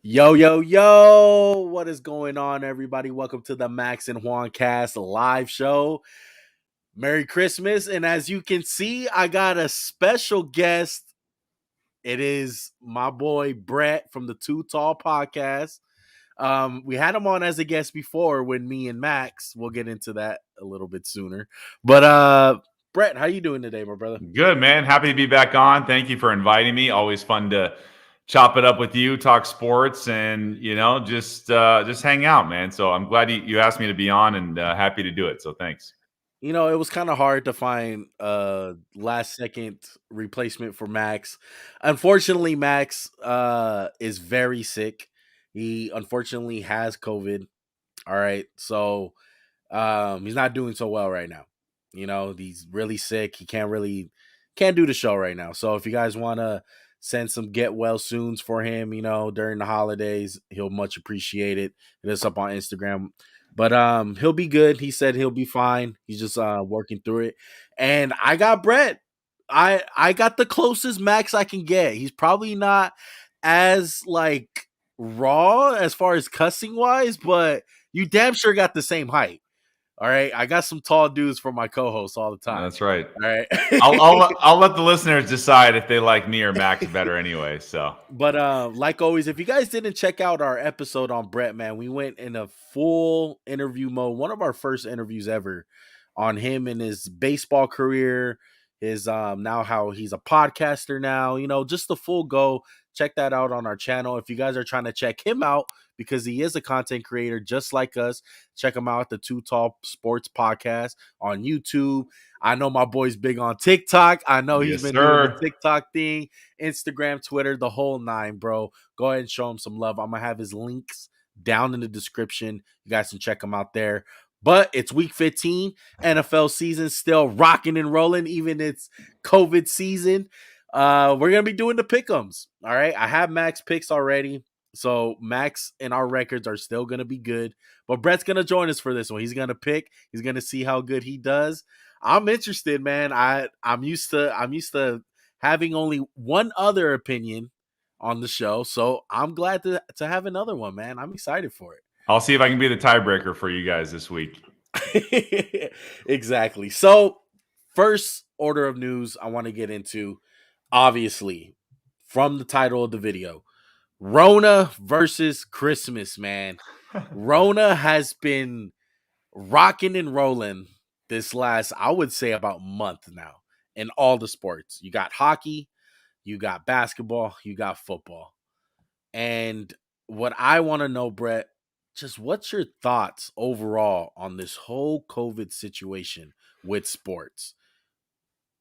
Yo, yo, yo, what is going on, everybody? Welcome to the Max&JuanCast live show. Merry Christmas. And as you can see, I got a special guest. It is my boy Brett from the Too Tall podcast. We had him on as a guest before when me and Max, we'll get into that a little bit sooner. But Brett, how you doing today, my brother? Good, man. Happy to be back on. Thank you for inviting me. Always fun to chop it up with you, talk sports, and just hang out, man. So I'm glad you asked me to be on, and happy to do it. So thanks. It was kind of hard to find last second replacement for Max. Unfortunately, Max is very sick. He unfortunately has COVID. All right. So he's not doing so well right now. He's really sick. He can't do the show right now. So if you guys want to send some get well soons for him, during the holidays, he'll much appreciate it. Hit us up on Instagram. But he'll be good. He said he'll be fine. He's just working through it. And I got Brett. I got the closest Max I can get. He's probably not as like raw as far as cussing wise, but you damn sure got the same height. All right. I got some tall dudes for my co-hosts all the time. That's right. All right. I'll let the listeners decide if they like me or Max better anyway. So, But like always, if you guys didn't check out our episode on Brett, man, we went in a full interview mode. One of our first interviews ever on him and his baseball career, his now how he's a podcaster now, just the full go. Check that out on our channel. If you guys are trying to check him out because he is a content creator just like us, check him out at the Too Tall Sports Podcast on YouTube. I know my boy's big on TikTok. I know he's been doing the TikTok thing, Instagram, Twitter, the whole nine, bro. Go ahead and show him some love. I'm going to have his links down in the description. You guys can check him out there. But it's week 15. NFL season still rocking and rolling, even it's COVID season. We're going to be doing the pick'ems. All right. I have Max picks already. So Max and our records are still going to be good. But Brett's going to join us for this one. He's going to pick. He's going to see how good he does. I'm interested, man. I'm used to having only one other opinion on the show. So I'm glad to have another one, man. I'm excited for it. I'll see if I can be the tiebreaker for you guys this week. Exactly. So first order of news I want to get into, obviously, from the title of the video, RONA versus Christmas, man. RONA has been rocking and rolling this last, I would say, about month now in all the sports. You got hockey, you got basketball, you got football. And what I want to know, Brett, just what's your thoughts overall on this whole COVID situation with sports?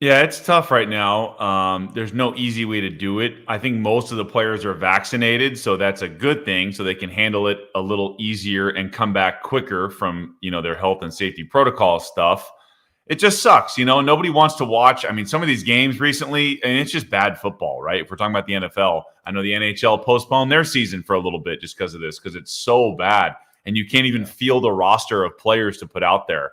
Yeah, it's tough right now. There's no easy way to do it. I think most of the players are vaccinated, so that's a good thing. So they can handle it a little easier and come back quicker from their health and safety protocol stuff. It just sucks, Nobody wants to watch. I mean, some of these games recently, and it's just bad football, right? If we're talking about the NFL, I know the NHL postponed their season for a little bit just because of this, because it's so bad, and you can't even field a roster of players to put out there.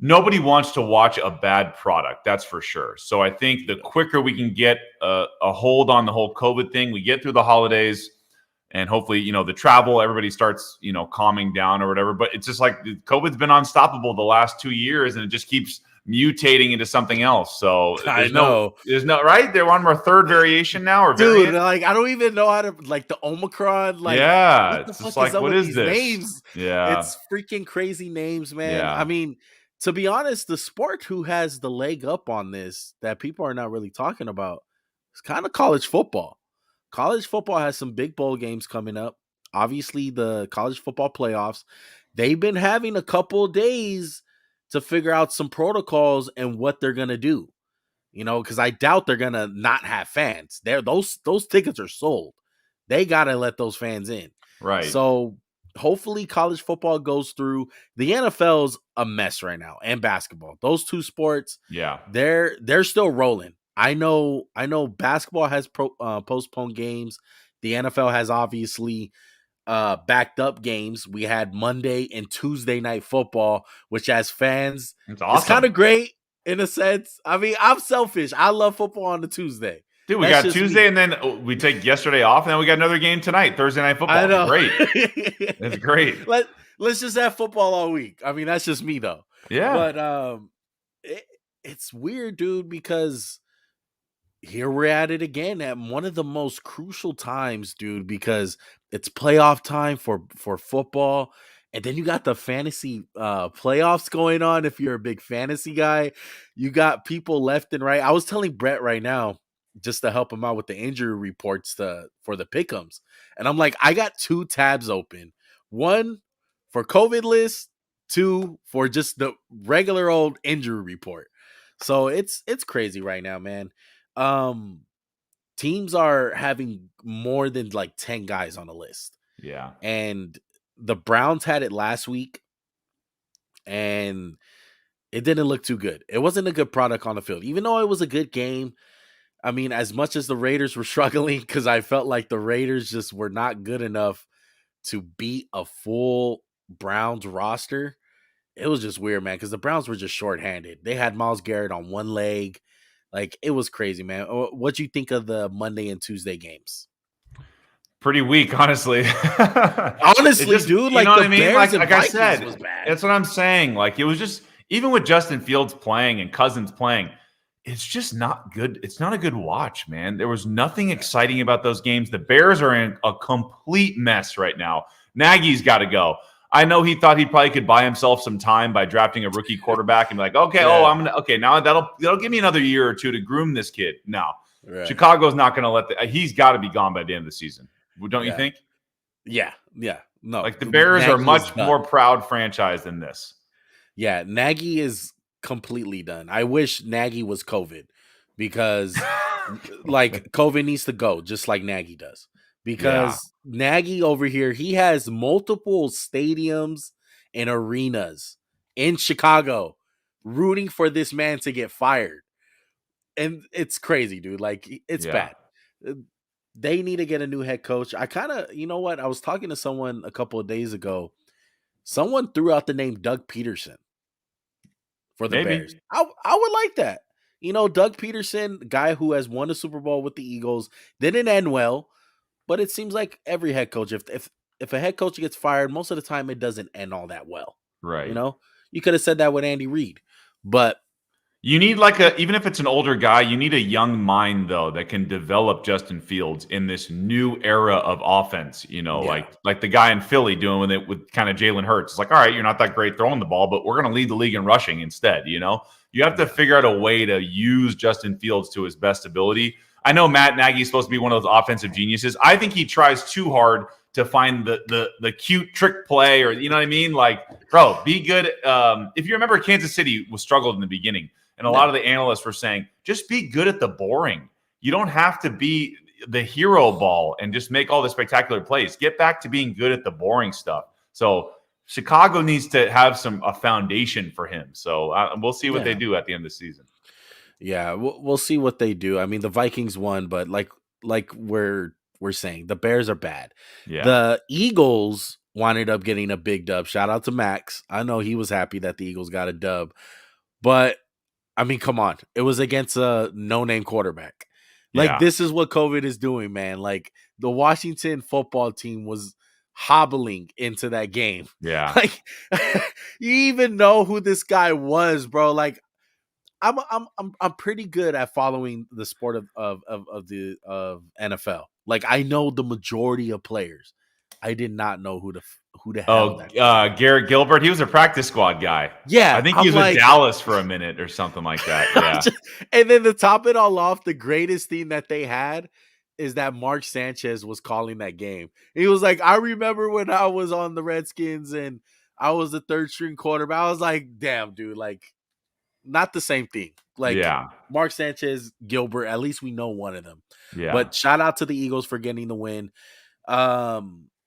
Nobody wants to watch a bad product, that's for sure. So I think the quicker we can get a hold on the whole COVID thing, we get through the holidays, and hopefully, the travel, everybody starts, calming down or whatever. But it's just like COVID's been unstoppable the last 2 years, and it just keeps mutating into something else. So there's no right. They're on our third variation now, or dude, variant? like I don't even know how to the Omicron. Like, yeah, what the it's fuck just like, what is this? Names? Yeah, it's freaking crazy names, man. Yeah. I mean, to be honest, the sport who has the leg up on this that people are not really talking about is kind of college football. College football has some big bowl games coming up. Obviously, the college football playoffs. They've been having a couple of days to figure out some protocols and what they're gonna do. Because I doubt they're gonna not have fans. Those tickets are sold. They gotta let those fans in. right. So hopefully college football goes through. The NFL's a mess right now, and basketball. Those two sports, Yeah, they're still rolling. I know basketball has postponed games. The NFL has obviously backed up games. We had Monday and Tuesday night football, which as fans, it's awesome. it's kind of great in a sense. I mean, I'm selfish. I love football on the Tuesday. Dude, we That's got just Tuesday, me. and then we take yesterday off, and then we got another game tonight, Thursday Night I Football. know. Great. That's great. Let's just have football all week. I mean, that's just me though. Yeah. But it, it's weird, dude, because here we're at it again at one of the most crucial times, dude, because it's playoff time for football. And then you got the fantasy playoffs going on. If you're a big fantasy guy, you got people left and right. I was telling Brett right now, just to help him out with the injury reports for the pick'ems. And I'm like, I got two tabs open. One for COVID list, two for just the regular old injury report. So it's crazy right now, man. Um Teams are having more than like 10 guys on the list. Yeah. And the Browns had it last week and it didn't look too good. It wasn't a good product on the field. Even though it was a good game, I mean, as much as the Raiders were struggling, because I felt like the Raiders just were not good enough to beat a full Browns roster. It was just weird, man, because the Browns were just shorthanded. They had Myles Garrett on one leg. Like, it was crazy, man. What'd you think of the Monday and Tuesday games? Pretty weak, honestly. Honestly, dude, you know like what the I mean? Bears and Like I Vikings was said, bad. that's what I'm saying. Like it was just even with Justin Fields playing and Cousins playing, it's just not good. It's not a good watch, man. There was nothing exciting about those games. The Bears are in a complete mess right now. Nagy's got to go. I know he thought he probably could buy himself some time by drafting a rookie quarterback and be like, okay, now that'll give me another year or two to groom this kid. No, Right. Chicago's not going to he's got to be gone by the end of the season. Don't you Yeah. think? Yeah. No, Like the Bears are Nagy is much more done. proud franchise than this. Yeah, Nagy is completely done. I wish Nagy was COVID because like COVID needs to go just like Nagy does. Yeah, Because Nagy over here, he has multiple stadiums and arenas in Chicago rooting for this man to get fired. And it's crazy, dude. Like it's yeah. bad. Uh, They need to get a new head coach. I kind of, you know what? I was talking to someone a couple of days ago. Someone threw out the name Doug Peterson for the Bears. Maybe. I would like that. You know, Doug Peterson, guy who has won a Super Bowl with the Eagles, didn't end well, but it seems like every head coach, if a head coach gets fired, most of the time it doesn't end all that well. You Right. know, you could have said that with Andy Reid, but You need even if it's an older guy, you need a young mind though that can develop Justin Fields in this new era of offense. You know, yeah, like the guy in Philly doing it with kind of Jalen Hurts. It's like, all right, you're not that great throwing the ball, but we're going to lead the league in rushing instead. You know, you have to yeah, figure out a way to use Justin Fields to his best ability. I know Matt Nagy's supposed to be one of those offensive geniuses. I think he tries too hard to find the cute trick play, or you know what I mean. Like, bro, be good. If you remember, Kansas City was struggled in the beginning. And a yeah, lot of the analysts were saying, just be good at the boring. You don't have to be the hero ball and just make all the spectacular plays. Get back to being good at the boring stuff. So Chicago needs to have a foundation for him. So we'll see what they yeah. do at the end of the season. Yeah, we'll see what they do. I mean, the Vikings won, but like we're saying, the Bears are bad. Yeah. The Eagles wound up getting a big dub. Shout out to Max. I know he was happy that the Eagles got a dub, but I mean, come on, it was against a no-name quarterback. Like Yeah. this is what COVID is doing, man. Like the Washington football team was hobbling into that game. Yeah. Like you even know who this guy was, bro. Like I'm pretty good at following the sport of NFL. Like I know the majority of players. I did not know who the hell Oh, that guy was. Garrett Gilbert. He was a practice squad guy. I Yeah, think he I'm was with like, Dallas for a minute or something like that. Yeah. and then to top it all off, the greatest thing that they had is that Mark Sanchez was calling that game. He was like, I remember when I was on the Redskins and I was the third string quarterback. I was like, damn, dude, like not the same thing. Like Yeah. Mark Sanchez, Gilbert, at least we know one of them. Yeah. But shout out to the Eagles for getting the win.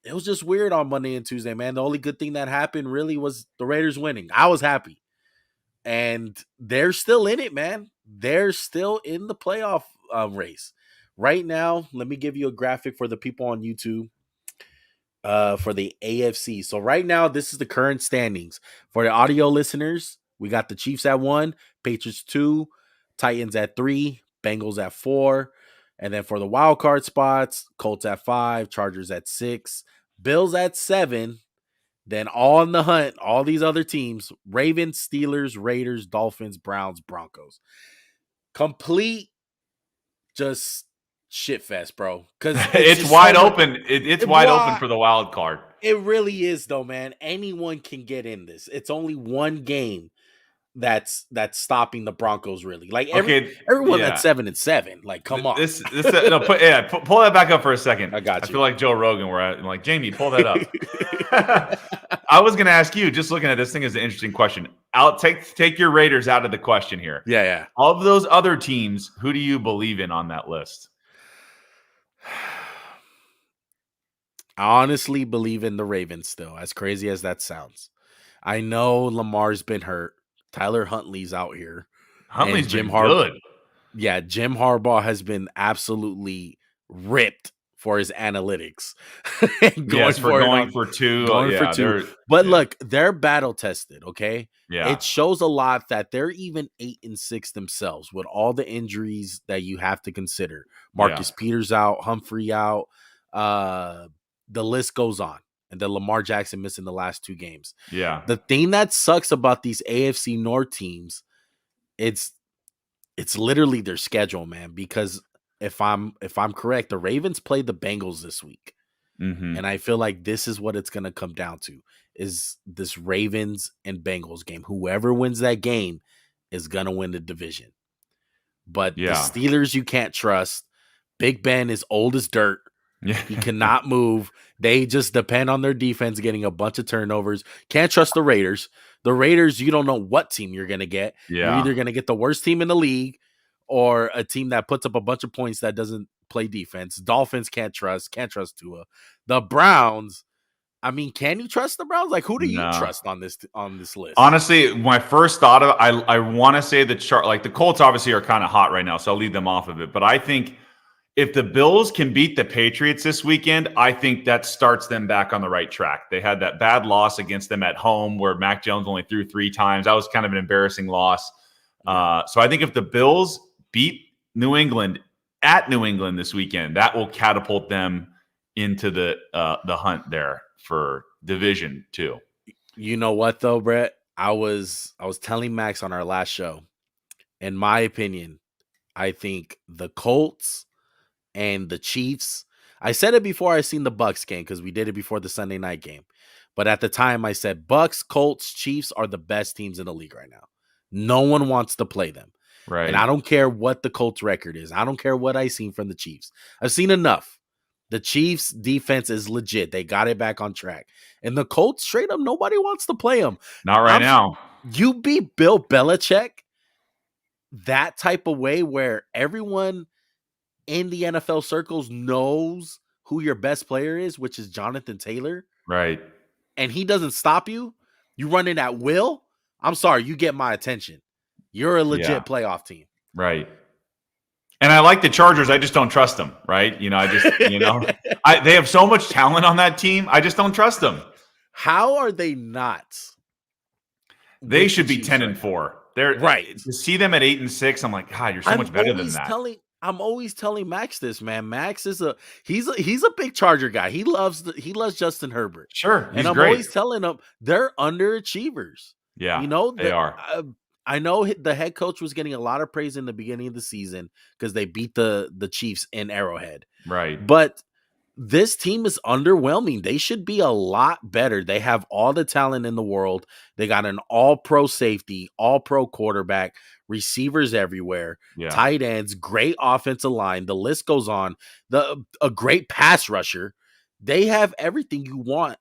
It was just weird on Monday and Tuesday, man. The only good thing that happened really was the Raiders winning. I was happy. And they're still in it, man. They're still in the playoff race. Right now, let me give you a graphic for the people on YouTube for the AFC. So right now, this is the current standings. For the audio listeners, we got the Chiefs at 1, Patriots 2, Titans at 3, Bengals at 4, And then for the wild card spots, Colts at 5, Chargers at 6, Bills at 7. Then all in the hunt, all these other teams: Ravens, Steelers, Raiders, Dolphins, Browns, Broncos. Complete just shit fest, bro. Because It's wide open. It's wide open for the wild card. It really is, though, man. Anyone can get in this. It's only one game that's stopping the Broncos, really. Like everyone that's 7-7. Like, come on. Pull that back up for a second. I got you. I feel like Joe Rogan, where I'm like, Jamie, pull that up. I was going to ask you, just looking at this thing, is an interesting question. I'll take your Raiders out of the question here. Yeah. Of those other teams, who do you believe in on that list? I honestly believe in the Ravens still, as crazy as that sounds. I know Lamar's been hurt. Tyler Huntley's out here. Huntley's been good. Yeah, Jim Harbaugh has been absolutely ripped for his analytics. Going for two. But look, they're battle tested, okay? Yeah. It shows a lot that they're even 8-6 themselves with all the injuries that you have to consider. Marcus Peters out, Humphrey out, the list goes on. And then Lamar Jackson missing the last 2 games. Yeah. The thing that sucks about these AFC North teams, it's literally their schedule, man. Because if I'm correct, the Ravens played the Bengals this week. Mm-hmm. And I feel like this is what it's going to come down to, is this Ravens and Bengals game. Whoever wins that game is going to win the division. But the Steelers, you can't trust. Big Ben is old as dirt. He cannot move. They just depend on their defense getting a bunch of turnovers. Can't trust the Raiders. The Raiders, you don't know what team you're going to get. Yeah. You're either going to get the worst team in the league or a team that puts up a bunch of points that doesn't play defense. Dolphins can't trust Tua. The Browns, I mean, can you trust the Browns? Like, who do you trust on this list? Honestly, my first thought of I want to say the Colts obviously are kind of hot right now, so I'll leave them off of it. But I think if the Bills can beat the Patriots this weekend, I think that starts them back on the right track. They had that bad loss against them at home where Mac Jones only threw 3 times. That was kind of an embarrassing loss. So I think if the Bills beat New England at New England this weekend, that will catapult them into the hunt there for Division 2. You know what, though, Brett? I was telling Max on our last show, in my opinion, I think the Colts and the Chiefs. I said it before I seen the Bucks game because we did it before the Sunday night game. But at the time I said Bucks, Colts, Chiefs are the best teams in the league right now. No one wants to play them. Right. And I don't care what the Colts record is. I don't care what I've seen from the Chiefs. I've seen enough. The Chiefs defense is legit. They got it back on track. And the Colts, straight up, nobody wants to play them. Not right now. You beat Bill Belichick that type of way where everyone in the NFL circles knows who your best player is, which is Jonathan Taylor. Right. And he doesn't stop you. You run it at will. I'm sorry, you get my attention. You're a legit playoff team. Right. And I like the Chargers. I just don't trust them. Right. They have so much talent on that team. I just don't trust them. How are they not? They should be 10-4. They're right. To see them at 8-6, I'm like, God, you're so much better than that. I'm always telling Max this, man. Max is he's a big Charger guy. He loves Justin Herbert. Sure, and I'm always telling him they're underachievers. Yeah, they are. I know the head coach was getting a lot of praise in the beginning of the season because they beat the Chiefs in Arrowhead. Right, but this team is underwhelming. They should be a lot better. They have all the talent in the world. They got an all-pro safety, all-pro quarterback, receivers everywhere, tight ends, great offensive line. The list goes on. A great pass rusher. They have everything you want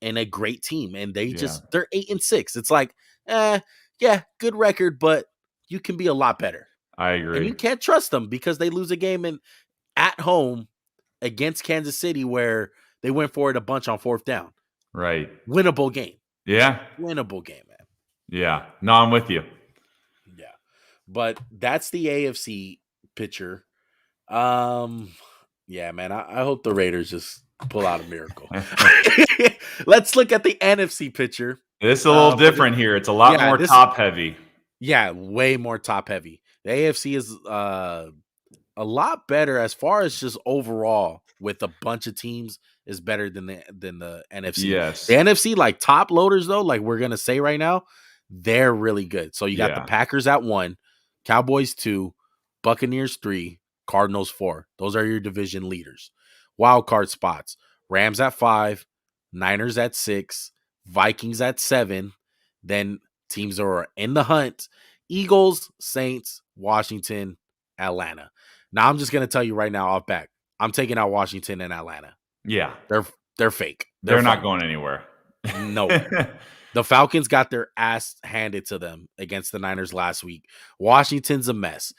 in a great team, and they're 8-6. It's like, good record, but you can be a lot better. I agree. And you can't trust them because they lose a game at home against Kansas City where they went for it a bunch on 4th down. Right. Winnable game. Yeah. Winnable game, man. Yeah. No, I'm with you. Yeah. But that's the AFC picture. Yeah, man. I hope the Raiders just pull out a miracle. Let's look at the NFC picture. This is a little different here. It's a lot more top heavy. Yeah, way more top heavy. The AFC is a lot better as far as just overall with a bunch of teams is better than the NFC. The Yes. NFC, like top loaders though, like we're gonna say right now, they're really good. So you got the Yeah. Packers at 1, Cowboys 2, Buccaneers 3, Cardinals 4. Those are your division leaders. Wild card spots: Rams at 5, Niners at 6, Vikings at 7. Then teams that are in the hunt: Eagles, Saints, Washington, Atlanta. Now I'm just gonna tell you right now off back, I'm taking out Washington and Atlanta. Yeah. They're fake. They're They're not phony. going anywhere. Nowhere. The Falcons got their ass handed to them against the Niners last week. Washington's a mess.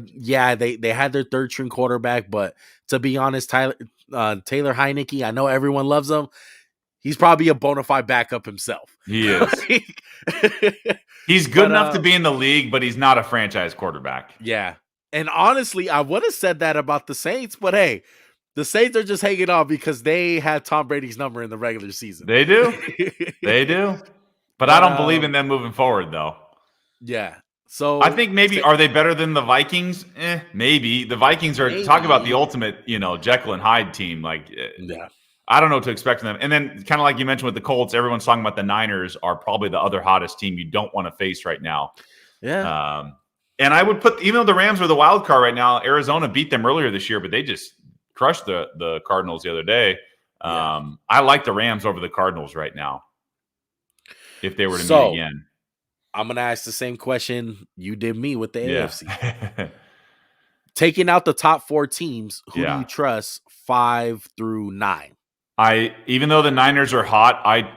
Yeah, they had their third string quarterback, but to be honest, Taylor Heineke, I know everyone loves him. He's probably a bona fide backup himself. He is. He's good enough to be in the league, but he's not a franchise quarterback. Yeah. And honestly, I would have said that about the Saints, but hey, the Saints are just hanging on because they had Tom Brady's number in the regular season. They do. They do. But I don't believe in them moving forward, though. Yeah. So I think maybe, are they better than the Vikings? Maybe. The Vikings are, talk about the ultimate, Jekyll and Hyde team. Like, yeah. I don't know what to expect from them. And then kind of like you mentioned with the Colts, everyone's talking about the Niners are probably the other hottest team you don't want to face right now. Yeah. And I would put, even though the Rams are the wild card right now, Arizona beat them earlier this year, but they just crushed the Cardinals the other day. I like the Rams over the Cardinals right now if they were to meet again. I'm going to ask the same question you did me with the AFC. Yeah. Taking out the top 4 teams, who do you trust 5 through 9? Even though the Niners are hot,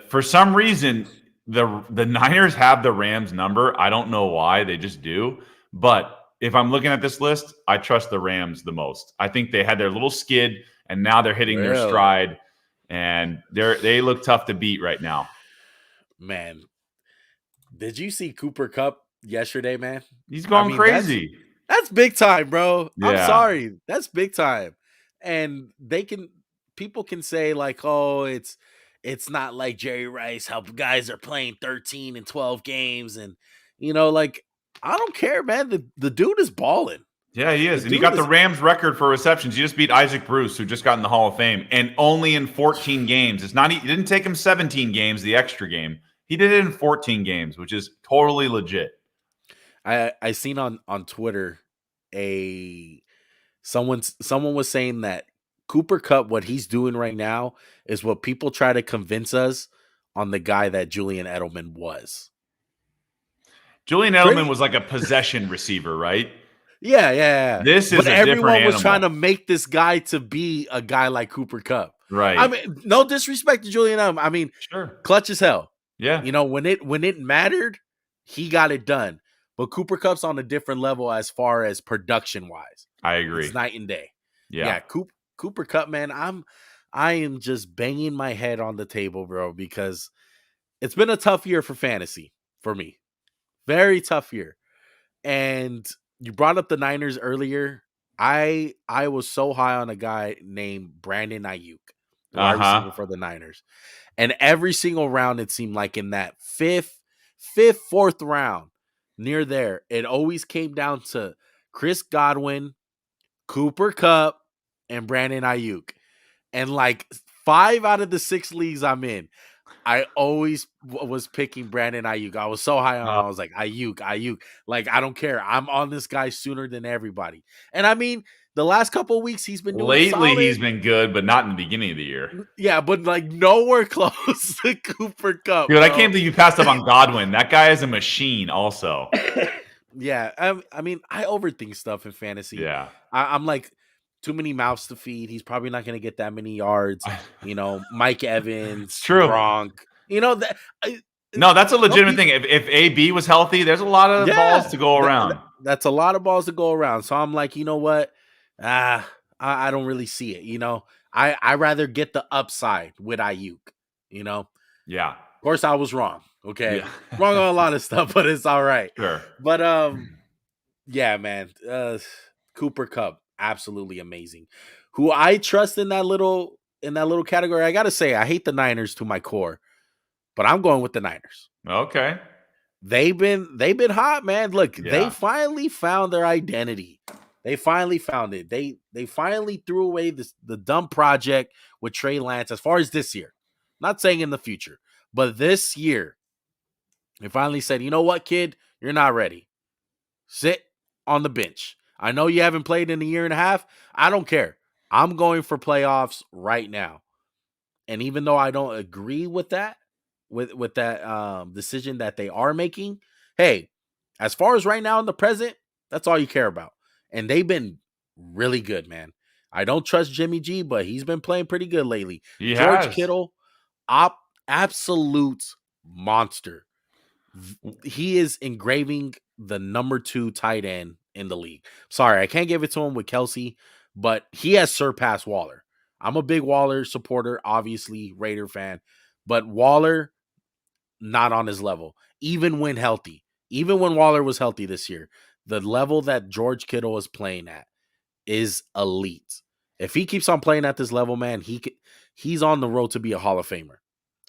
for some reason the Niners have the Rams number. I don't know why, they just do. But if I'm looking at this list, I trust the Rams the most. I think they had their little skid, and now they're hitting their stride, and they look tough to beat right now. Man, did you see Cooper Kupp yesterday, man? He's going crazy. That's big time, bro. Yeah. I'm sorry. That's big time. And people can say like, oh, it's not like Jerry Rice, how guys are playing 13 and 12 games. And, like, I don't care, man. The dude is balling. Yeah, he is. And he got the Rams record for receptions. He just beat Isaac Bruce, who just got in the Hall of Fame, and only in 14 games. It didn't take him 17 games, the extra game. He did it in 14 games, which is totally legit. I seen on Twitter someone was saying that Cooper Kupp, what he's doing right now is what people try to convince us on the guy that Julian Edelman was. Julian Edelman was like a possession receiver, right? Yeah. This is everyone was trying to make this guy to be a guy like Cooper Kupp. Right. I mean, no disrespect to Julian Edelman. I mean, sure, clutch as hell. Yeah. When it mattered, he got it done. But Cooper Kupp's on a different level as far as production wise. I agree. It's night and day. Yeah. Cooper Kupp, man, I am just banging my head on the table, bro, because it's been a tough year for fantasy for me. Very tough year. And you brought up the Niners earlier. I was so high on a guy named Brandon Ayuk, the wide receiver for the Niners. And every single round, it seemed like in that fifth, fourth round, near there, it always came down to Chris Godwin, Cooper Kupp, and Brandon Ayuk. And like 5 out of the 6 leagues I'm in, I always was picking Brandon Ayuk. I was so high on him. I was like, Ayuk. Like, I don't care. I'm on this guy sooner than everybody. And I mean, the last couple of weeks, he's been doing lately solid. He's been good, but not in the beginning of the year. Yeah, but like nowhere close to Cooper Kupp. Dude, I can't believe you passed up on Godwin. That guy is a machine also. Yeah, I mean, I overthink stuff in fantasy. Yeah. I'm like, too many mouths to feed. He's probably not going to get that many yards. Mike Evans, it's true. Gronk. No, that's a legitimate thing. If AB was healthy, there's a lot of balls to go around. That's a lot of balls to go around. So I'm like, you know what? I don't really see it. I rather get the upside with Ayuk. Yeah. Of course, I was wrong. Okay, wrong on a lot of stuff, but it's all right. Sure. But yeah, man. Cooper Kupp, absolutely amazing. Who I trust in that little category. I gotta say, I hate the Niners to my core, but I'm going with the Niners. Okay. They've been hot, man. Look, they finally found their identity. They finally found it. They finally threw away the dumb project with Trey Lance as far as this year. Not saying in the future, but this year, they finally said, you know what, kid? You're not ready. Sit on the bench. I know you haven't played in a year and a half. I don't care. I'm going for playoffs right now. And even though I don't agree with that, with that decision that they are making, hey, as far as right now in the present, that's all you care about. And they've been really good, man. I don't trust Jimmy G, but he's been playing pretty good lately. He George has. Kittle, absolute monster. He is engraving the number 2 tight end in the league. Sorry, I can't give it to him with Kelsey, but he has surpassed Waller. I'm a big Waller supporter, obviously Raider fan, but Waller not on his level, even when healthy. Even when Waller was healthy this year, the level that George Kittle is playing at is elite. If he keeps on playing at this level, man, he's on the road to be a Hall of Famer.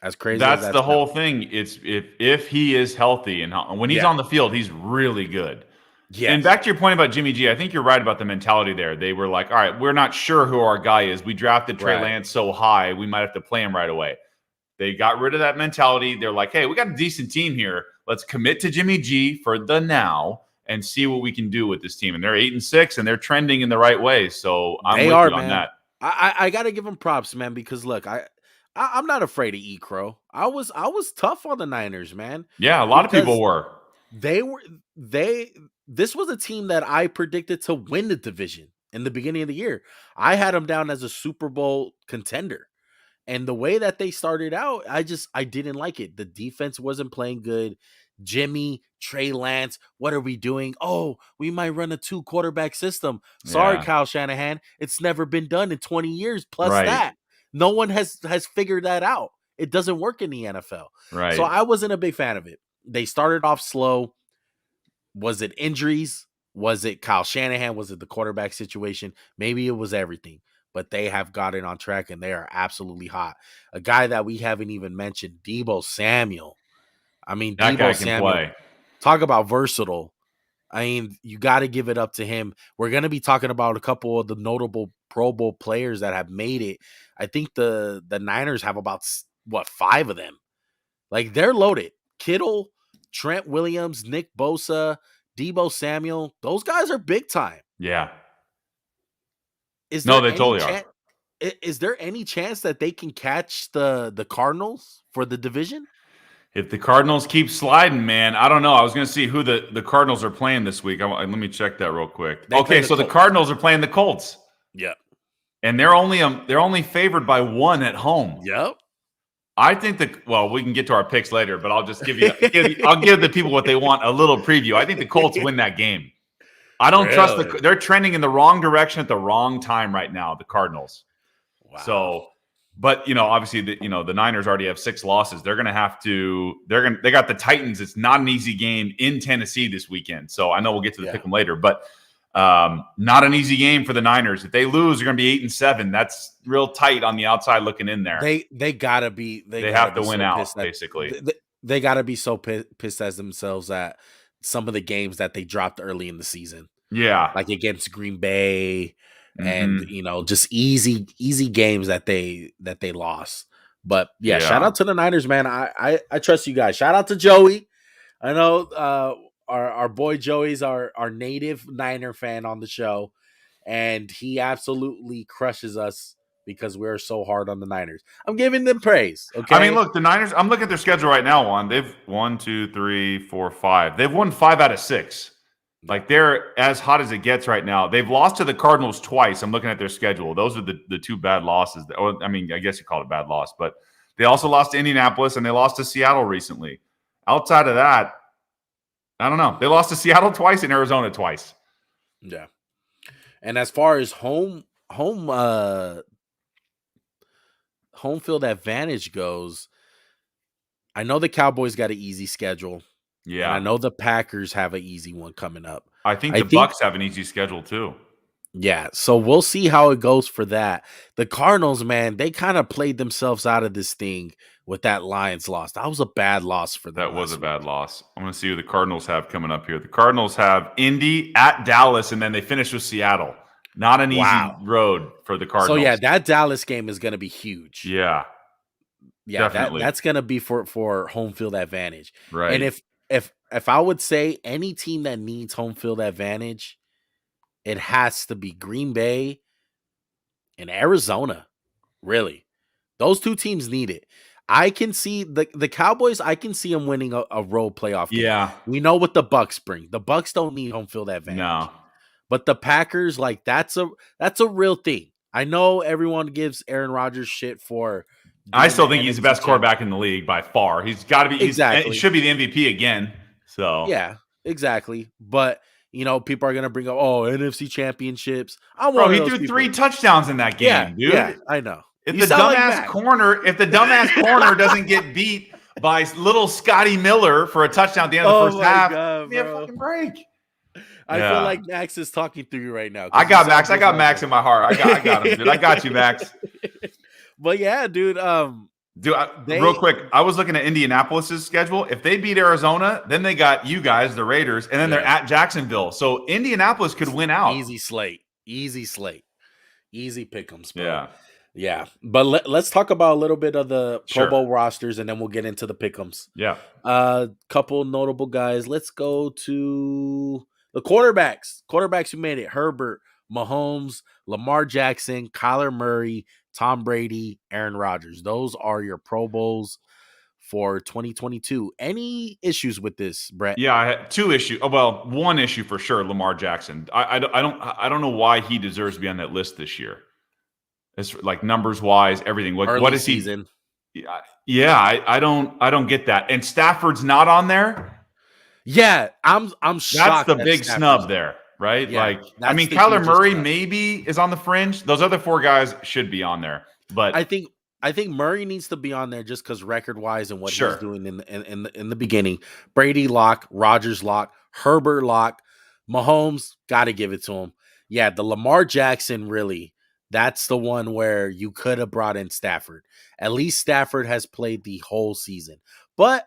As crazy as That's that the whole sounds. thing. It's if he is healthy and when he's Yeah. on the field, he's really good. And Yes. back to your point about Jimmy G, I think you're right about the mentality there. They were like, all right, we're not sure who our guy is. We drafted Trey Right. Lance so high, we might have to play him right away. They got rid of that mentality. They're like, hey, we got a decent team here. Let's commit to Jimmy G for the now and see what we can do with this team. And they're 8-6 and they're trending in the right way. So I'm They with are, you on man. that. I gotta give them props, man, because look, I'm not afraid of eat crow. I was tough on the Niners, man, Yeah, a lot of people because were. they were they this was a team that I predicted to win the division in the beginning of the year. I had them down as a Super Bowl contender. And the way that they started out, I didn't like it. The defense wasn't playing good. Jimmy, Trey Lance, what are we doing? Oh, we might run a 2 quarterback system. Sorry, Yeah, Kyle Shanahan. It's never been done in 20 years plus right, that. No one has figured that out. It doesn't work in the NFL. So right. I wasn't a big fan of it. They started off slow. Was it injuries? Was it Kyle Shanahan? Was it the quarterback situation? Maybe it was everything, but they have gotten on track and they are absolutely hot. A guy that we haven't even mentioned, Deebo Samuel. I mean, That guy Deebo can Samuel, play. talk about versatile. I mean, you got to give it up to him. We're going to be talking about a couple of the notable Pro Bowl players that have made it. I think the Niners have about, what, 5 of them. Like, they're loaded. Kittle, Trent Williams, Nick Bosa, Deebo Samuel, those guys are big time. Yeah. Is No, there they any totally are. chance? Is there any chance that they can catch the Cardinals for the division? If the Cardinals keep sliding, man, I don't know. I was going to see who the Cardinals are playing this week. Let me check that real quick. They play Okay, the so the Colts. Cardinals are playing the Colts, Yeah. and they're only favored by 1 at home. Yep. I think well, we can get to our picks later, but I'll just I'll give the people what they want, a little preview. I think the Colts win that game. I don't trust Really? they're trending in the wrong direction at the wrong time right now, the Cardinals. Wow. So, but obviously the Niners already have 6 losses. They're going to have to they got the Titans. It's not an easy game in Tennessee this weekend. So I know we'll get to the pick them later, but not an easy game for the Niners. If they lose, they're going to be 8-7. That's real tight on the outside looking in there. They gotta be. They have to win out, basically. They gotta be so pissed as themselves at some of the games that they dropped early in the season, Yeah. like against Green Bay, and Mm-hmm. just easy games that they lost. But yeah, shout Yeah. out to the Niners, man. I trust you guys. Shout out to Joey. I know our boy Joey's our native Niner fan on the show, and he absolutely crushes us because we're so hard on the Niners. I'm giving them praise. I mean, Okay. look, the Niners, I'm looking at their schedule right now, Juan. They've 1, 2, 3, 4, 5. They've won 5 out of 6. Yeah. Like, they're as hot as it gets right now. They've lost to the Cardinals twice. I'm looking at their schedule. Those are the 2 bad losses. I mean, I guess you call it a bad loss, but they also lost to Indianapolis and they lost to Seattle recently. Outside of that, I don't know. They lost to Seattle twice and Arizona twice. Yeah. And as far as home field advantage goes, I know the Cowboys got an easy schedule. Yeah. And I know the Packers have an easy one coming up. I think the Bucs have an easy schedule too. Yeah, so we'll see how it goes for that. The Cardinals, man, they kind of played themselves out of this thing with that Lions loss. That was a bad loss for them That was a last week. bad loss. I'm going to see who the Cardinals have coming up here. The Cardinals have Indy at Dallas, and then they finish with Seattle. Not an easy Wow. road for the So yeah, Cardinals. that Dallas game is going to be huge. Yeah, Yeah, definitely. that's going to be for home field advantage. And Right. if I would say any team that needs home field advantage, it has to be Green Bay and Arizona. Really. Those two teams need it. I can see the Cowboys, I can see them winning a road playoff game. Yeah. We know what the Bucks bring. The Bucks don't need home field advantage. No. But the Packers, like that's a real thing. I know everyone gives Aaron Rodgers shit for I being still think he's the best NFC quarterback in the league by far. He's got to be. Exactly. He should be the MVP again. So Yeah, exactly. But people are gonna bring up, NFC championships. I'm bro, one of he those threw people. 3 touchdowns in that game, dude. Yeah, I know. If You the sound like dumbass Mac. corner doesn't get beat by little Scotty Miller for a touchdown at the end of the first half, give me a fucking break. I feel like Max is talking through you right now. I got Max. I got Max in my heart. I got him, dude. I got you, Max. But yeah, dude. Real quick, I was looking at Indianapolis's schedule. If they beat Arizona, then they got you guys, the Raiders, and then they're at Jacksonville. So Indianapolis could win out. Easy slate. Easy pick'ems, bro. Yeah. Yeah. But let's talk about a little bit of the Sure. Pro Bowl rosters, and then we'll get into the pick'ems. Yeah. Couple notable guys. Let's go to the quarterbacks. Quarterbacks who made it: Herbert, Mahomes, Lamar Jackson, Kyler Murray, Tom Brady, Aaron Rodgers. Those are your Pro Bowls for 2022. Any issues with this, Brett? Yeah, I had 2 issues. Oh, well, 1 issue for sure. Lamar Jackson. I don't know why he deserves to be on that list this year. It's like numbers wise, everything. What is season? Yeah, I don't get that. And Stafford's not on there. Yeah, I'm shocked. That's the big snub there, right? Yeah, I mean, Kyler Murray maybe is on the fringe. Those other 4 guys should be on there, but I think Murray needs to be on there just because record wise and what he's doing in the beginning. Brady lock, Rodgers lock, Herbert lock, Mahomes got to give it to him. Yeah, the Lamar Jackson really. That's the one where you could have brought in Stafford. At least Stafford has played the whole season. But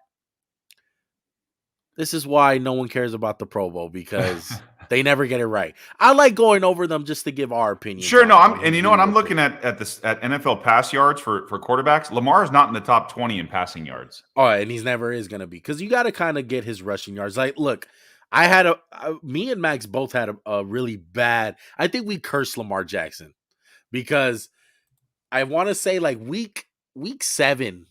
this is why no one cares about the Pro Bowl, because they never get it right. I like going over them just to give our opinion. Sure, no, and you know what? I'm looking at NFL pass yards for quarterbacks. Lamar is not in the top 20 in passing yards. Oh, and he's never is going to be, because you got to kind of get his rushing yards. Like, look, me and Max both had a really bad. I think we cursed Lamar Jackson. Because I want to say like week 7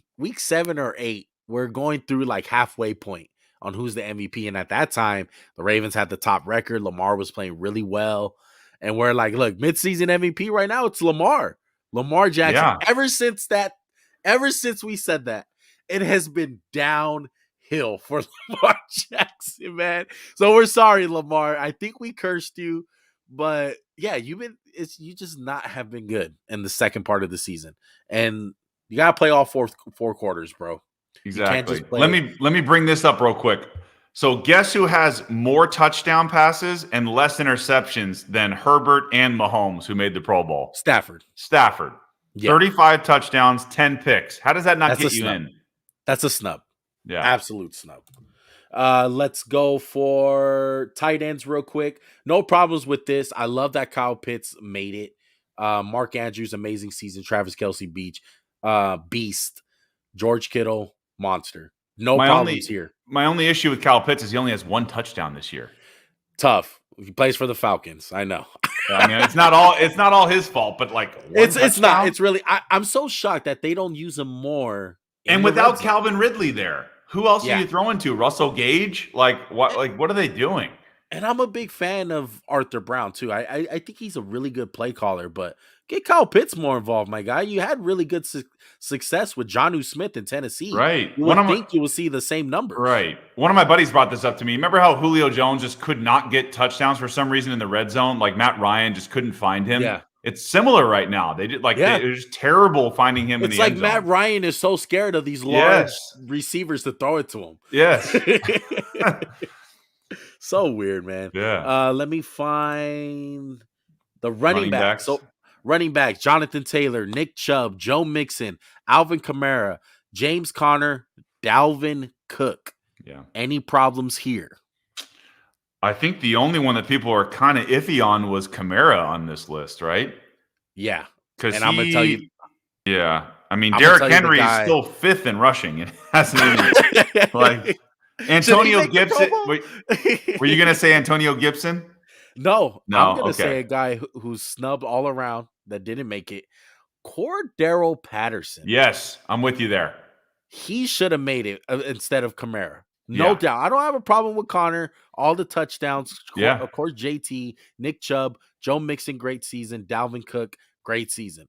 or 8, we're going through like halfway point on who's the MVP. And at that time, the Ravens had the top record. Lamar was playing really well. And we're like, look, midseason MVP right now, it's Lamar Jackson. Yeah. Ever since we said that, it has been downhill for Lamar Jackson, man. So we're sorry, Lamar. I think we cursed you. But yeah, you just not have been good in the second part of the season, and you gotta play all four quarters, bro. Exactly. Let me bring this up real quick. So guess who has more touchdown passes and less interceptions than Herbert and Mahomes, who made the Pro Bowl? Stafford. Yeah. 35 touchdowns, 10 picks. How does that not get you in? That's a snub. Yeah. Absolute snub. Let's go for tight ends real quick. No problems with this. I love that Kyle Pitts made it. Mark Andrews, amazing season. Travis Kelce, beast. George Kittle, monster. No problems here. My only issue with Kyle Pitts is he only has 1 touchdown this year. Tough. He plays for the Falcons. I know. I mean, it's not all his fault, but like it's not. It's really. I'm so shocked that they don't use him more. And without Calvin Ridley there. Who else are you throwing to? Russell Gage? What are they doing? And I'm a big fan of Arthur Brown too. I think he's a really good play caller, but get Kyle Pitts more involved, my guy. You had really good success with Jonnu Smith in Tennessee. Right. You would think you will see the same numbers. Right. One of my buddies brought this up to me. Remember how Julio Jones just could not get touchdowns for some reason in the red zone? Like Matt Ryan just couldn't find him. Yeah. It's similar right now. They did it was terrible finding him in the end zone. It's like Matt Ryan is so scared of these large receivers to throw it to him. Yes. So weird, man. Yeah. Let me find The running back. backs. So running backs: Jonathan Taylor, Nick Chubb, Joe Mixon, Alvin Kamara, James Conner, Dalvin Cook. Yeah. Any problems here? I think the only one that people are kind of iffy on was Kamara on this list, right? Yeah. Because And I'm gonna tell you, yeah. I mean, I'm gonna Derrick tell you the Henry is guy. still 5th in rushing. It hasn't even like Should he Antonio make the Pro Gibson. Bowl? Were you gonna say Antonio Gibson? No, I'm No. gonna say Okay. a guy who's snubbed all around that didn't make it. Cordero Patterson. Yes, I'm with you there. He should have made it instead of Kamara. No Yeah. doubt. I don't have a problem with Connor. All the touchdowns. Yeah. Of course, JT, Nick Chubb, Joe Mixon, great season. Dalvin Cook, great season.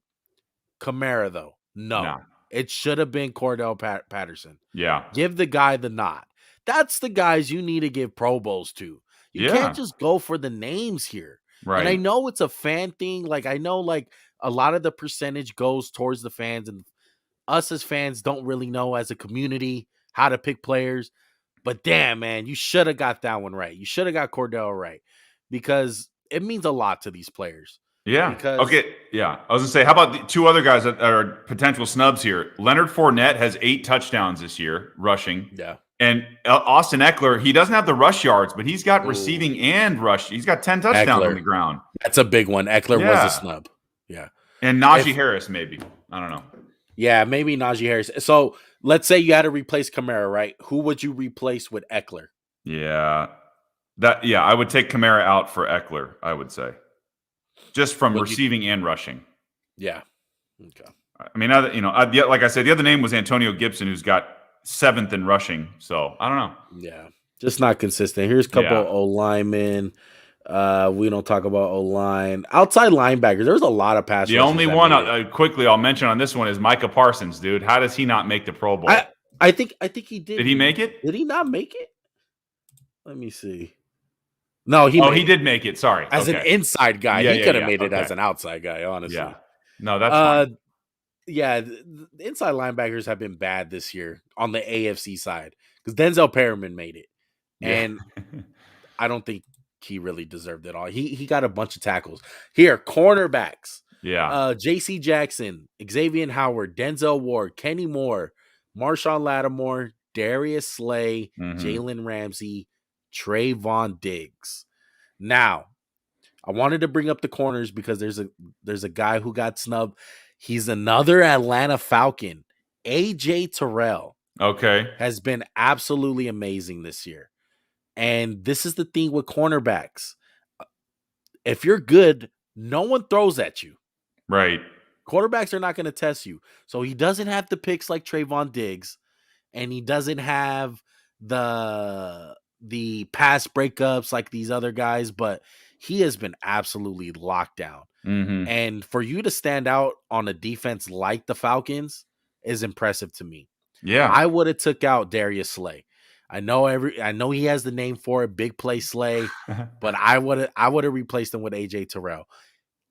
Kamara, though, no. No. It should have been Cordell Patterson. Yeah. Give the guy the nod. That's the guys you need to give Pro Bowls to. You can't just go for the names here. Right. And I know it's a fan thing. Like, I know, like, a lot of the percentage goes towards the fans, and us as fans don't really know as a community how to pick players. But damn, man, you should have got that one right. You should have got Cordell right, because it means a lot to these players. Yeah. Because, okay. Yeah. I was gonna say, how about the two other guys that are potential snubs here? Leonard Fournette has 8 touchdowns this year rushing. Yeah. And Austin Eckler, he doesn't have the rush yards, but he's got receiving and rush. He's got 10 touchdowns on the ground. That's a big one. Eckler was a snub. Yeah. And Najee Harris, maybe. I don't know. Yeah, maybe Najee Harris. So let's say you had to replace Kamara, right? Who would you replace with Eckler? Yeah. I would take Kamara out for Eckler, I would say. Just from receiving and rushing. Yeah. Okay. I mean, like I said, the other name was Antonio Gibson, who's got 7th in rushing. So I don't know. Yeah, just not consistent. Here's a couple of O linemen. We don't talk about O line. Outside linebackers, there's a lot of pass. The only one quickly I'll mention on this one is Micah Parsons, dude. How does he not make the Pro Bowl? I think he did. Did he make it? Did he not make it? Let me see. No, he did make it. Sorry. As an inside guy, he could have made it as an outside guy, honestly. Yeah. No, that's fine. Yeah, the inside linebackers have been bad this year on the AFC side, because Denzel Perryman made it. And I don't think he really deserved it all. He got a bunch of tackles. Here, cornerbacks. Yeah. J.C. Jackson, Xavier Howard, Denzel Ward, Kenny Moore, Marshawn Lattimore, Darius Slay, Jalen Ramsey, Trayvon Diggs. Now, I wanted to bring up the corners because there's a guy who got snubbed. He's another Atlanta Falcon. AJ Tyrell. Okay. Has been absolutely amazing this year. And this is the thing with cornerbacks. If you're good, no one throws at you. Right. Quarterbacks are not going to test you. So he doesn't have the picks like Trayvon Diggs, and he doesn't have the pass breakups like these other guys, but he has been absolutely locked down. And for you to stand out on a defense like the Falcons is impressive to me. Yeah. I would have took out Darius Slay. I know he has the name for it, Big Play Slay, but I would have replaced him with AJ Terrell.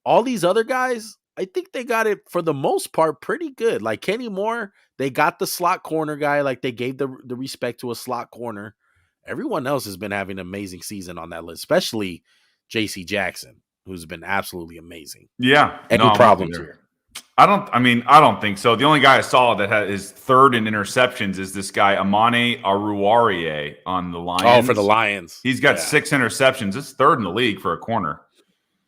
All these other guys, I think they got it for the most part pretty good. Like Kenny Moore, they got the slot corner guy, like they gave the respect to a slot corner. Everyone else has been having an amazing season on that list, especially J.C. Jackson, who's been absolutely amazing. Yeah. Any problems here? I don't think so. The only guy I saw that is 3rd in interceptions is this guy, Amane Aruwariye on the Lions. Oh, for the Lions. He's got 6 interceptions. It's 3rd in the league for a corner.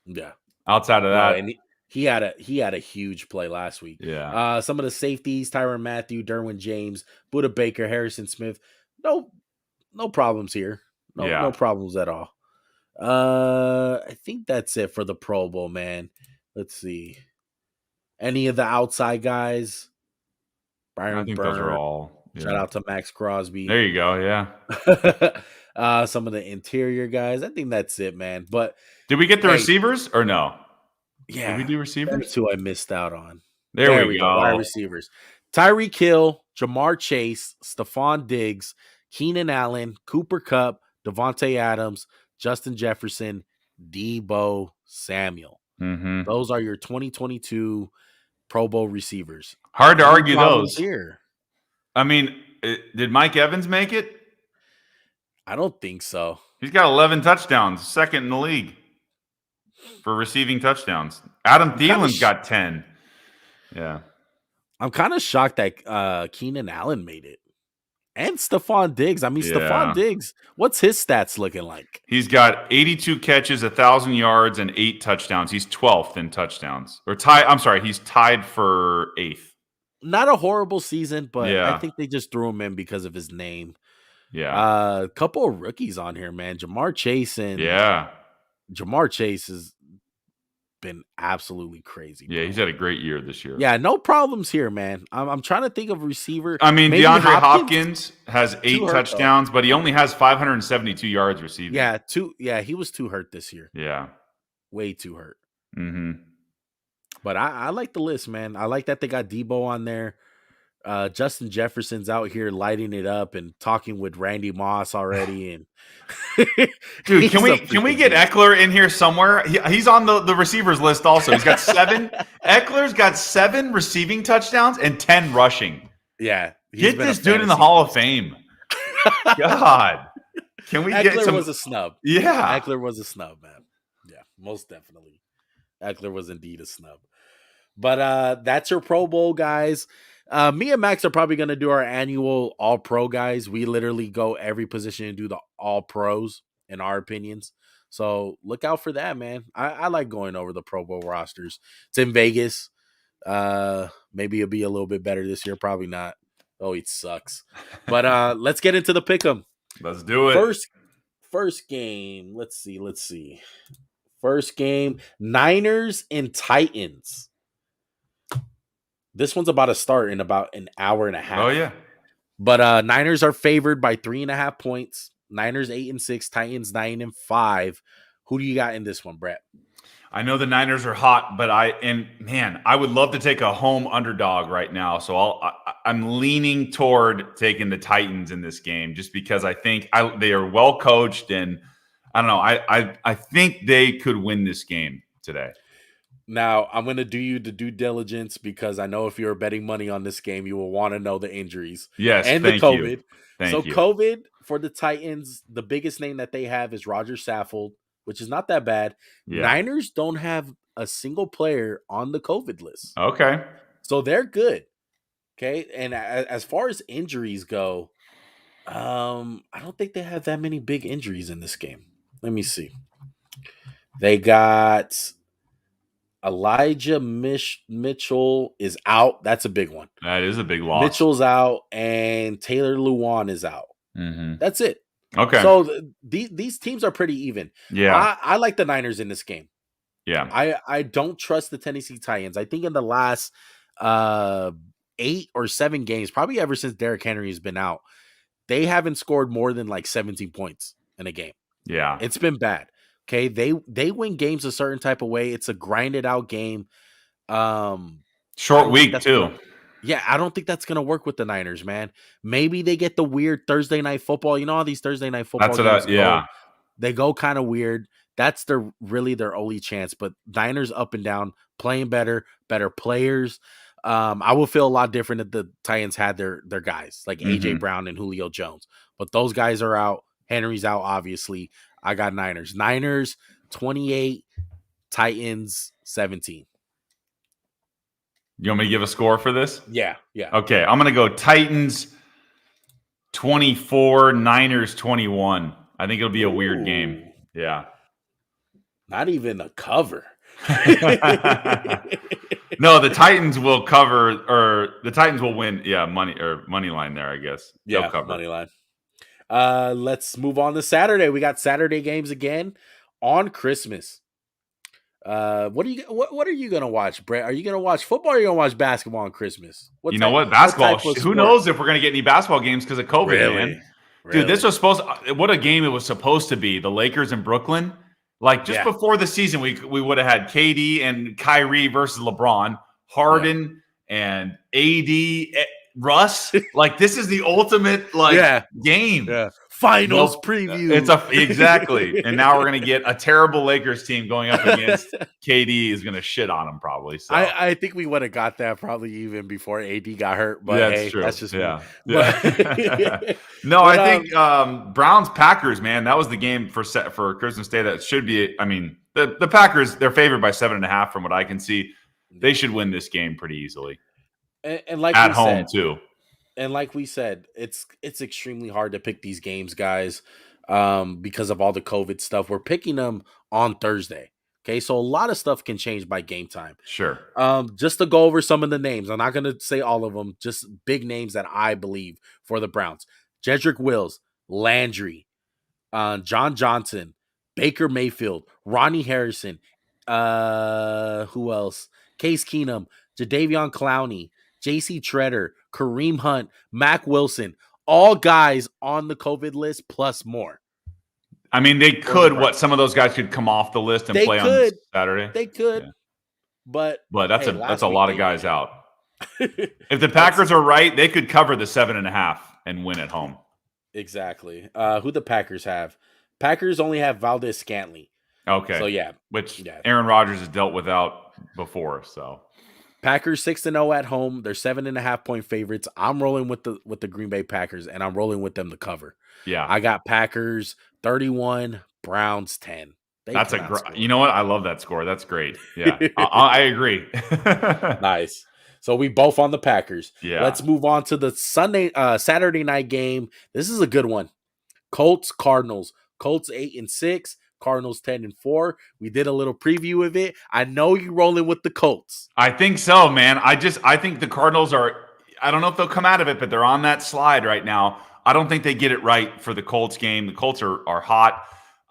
Yeah. Outside of that. And he had a huge play last week. Yeah. Some of the safeties, Tyrann Mathieu, Derwin James, Budda Baker, Harrison Smith. No problems here. No problems at all. I think that's it for the Pro Bowl, man. Let's see. Any of the outside guys? I think those are all. Yeah. Shout out to Max Crosby. There you go. Yeah. Some of the interior guys. I think that's it, man. But did we get the receivers or no? Yeah. Did we do receivers? That's who I missed out on. There we go. Wide receivers. Tyreek Hill, Jamar Chase, Stephon Diggs, Keenan Allen, Cooper Kupp, Devontae Adams, Justin Jefferson, Deebo Samuel. Those are your 2022 Pro Bowl receivers. Hard to argue those. Here. I mean, did Mike Evans make it? I don't think so. He's got 11 touchdowns, 2nd in the league. for receiving touchdowns. Adam Thielen's got 10. Yeah. I'm kind of shocked that Keenan Allen made it. And Stephon Diggs. I mean, Stephon Diggs, what's his stats looking like? He's got 82 catches, 1,000 yards, and 8 touchdowns. He's 12th in touchdowns. He's tied for 8th. Not a horrible season, but I think they just threw him in because of his name. Yeah. A couple of rookies on here, man. Jamar Chase has been absolutely crazy. Yeah, he's had a great year this year. Yeah, no problems here, man. I'm trying to think of receiver. I mean, maybe DeAndre Hopkins has 8 touchdowns, but he only has 572 yards receiving. Yeah, he was too hurt this year. Yeah. Way too hurt. Mm-hmm. But I like the list, man. I like that they got Debo on there. Justin Jefferson's out here lighting it up and talking with Randy Moss already. And dude, can we get Eckler in here somewhere? He's on the receivers list also. He's got 7. Eckler's got 7 receiving touchdowns and 10 rushing. Yeah, get this dude in the Hall of Fame. God, can we get some? Eckler was a snub. Yeah, Eckler was a snub, man. Yeah, most definitely. Eckler was indeed a snub. But that's your Pro Bowl, guys. Me and Max are probably going to do our annual All Pro, guys. We literally go every position and do the All Pros in our opinions. So look out for that, man. I like going over the Pro Bowl rosters. It's in Vegas. Maybe it'll be a little bit better this year. Probably not. Oh, it sucks. But let's get into the pick'em. Let's do it. First game. Let's see. First game, Niners and Titans. This one's about to start in about an hour and a half. Oh, yeah. But Niners are favored by 3.5 points. Niners 8-6, Titans 9-5. Who do you got in this one, Brett? I know the Niners are hot, but I would love to take a home underdog right now. So I'm leaning toward taking the Titans in this game just because I think they are well coached, and I don't know. I think they could win this game today. Now, I'm going to do you the due diligence because I know if you're betting money on this game, you will want to know the injuries. Yes, and the COVID. Thank you. COVID for the Titans, the biggest name that they have is Roger Saffold, which is not that bad. Yeah. Niners don't have a single player on the COVID list. Okay. So they're good. Okay. And as far as injuries go, I don't think they have that many big injuries in this game. Let me see. They got Elijah Mitchell is out. That's a big one. That is a big loss. Mitchell's out, and Taylor Lewan is out. Mm-hmm. That's it. Okay. So these teams are pretty even. Yeah. I like the Niners in this game. Yeah. I don't trust the Tennessee Titans. I think in the last 8 or 7 games, probably ever since Derrick Henry has been out, they haven't scored more than like 17 points in a game. Yeah. It's been bad. Okay, they win games a certain type of way. It's a grinded out game. Short week too. I don't think that's gonna work with the Niners, man. Maybe they get the weird Thursday night football. You know how these Thursday night football games go? They go kind of weird. That's really their only chance. But Niners up and down, playing better players. I will feel a lot different if the Titans had their guys like AJ Brown and Julio Jones. But those guys are out. Henry's out, obviously. I got Niners. Niners 28, Titans 17. You want me to give a score for this? Yeah. Okay, I'm going to go Titans 24, Niners 21. I think it'll be a weird game. Yeah. Not even a cover. No, the Titans will cover, or the Titans will win. Yeah, money line there, I guess. Yeah, money line. Let's move on to Saturday. We got Saturday games again on Christmas. What are you gonna watch, Brett? Are you gonna watch football or are you gonna watch basketball on Christmas? Basketball. Who knows if we're gonna get any basketball games because of COVID, man. Dude, this was what a game it was supposed to be. The Lakers in Brooklyn. Like just before the season, we would have had KD and Kyrie versus LeBron, Harden and AD, Russ. Like this is the ultimate game. Yeah. Finals preview. Exactly. And now we're gonna get a terrible Lakers team going up against KD is gonna shit on them probably. So I think we would have got that probably even before AD got hurt. But that's true. That's just me. No, I think Browns Packers, man, that was the game for Christmas Day. That should be. I mean, The Packers, they're favored by 7.5 from what I can see. They Yeah. should win this game pretty easily. And like At we home, said, too. it's extremely hard to pick these games, guys, because of all the COVID stuff. We're picking them on Thursday. Okay, so a lot of stuff can change by game time. Sure. Just to go over some of the names, I'm not gonna say all of them, just big names that I believe for the Browns: Jedrick Wills, Landry, John Johnson, Baker Mayfield, Ronnie Harrison, who else? Case Keenum, Jadeveon Clowney, J.C. Treader, Kareem Hunt, Mac Wilson, all guys on the COVID list plus more. I mean, they could. Some of those guys could come off the list and play on Saturday. They could, but that's hey, that's a lot of guys out. If the Packers are right, they could cover the 7.5 and win at home. Exactly. Who the Packers have? Packers only have Valdez Scantling. Okay. So yeah, which Aaron Rodgers has dealt without before. So Packers 6-0 at home. They're 7.5 point favorites. I'm rolling with the Green Bay Packers, and I'm rolling with them to cover. Yeah, I got Packers 31, Browns 10. That's you know what? I love that score. That's great. Yeah, I agree. Nice. So we both on the Packers. Yeah. Let's move on to the Saturday night game. This is a good one. Colts, Cardinals. Colts 8-6. Cardinals 10-4. We did a little preview of it. I know you're rolling with the Colts. I think so, man. I think the Cardinals are. I don't know if they'll come out of it, but they're on that slide right now. I don't think they get it right for the Colts game. The Colts are hot.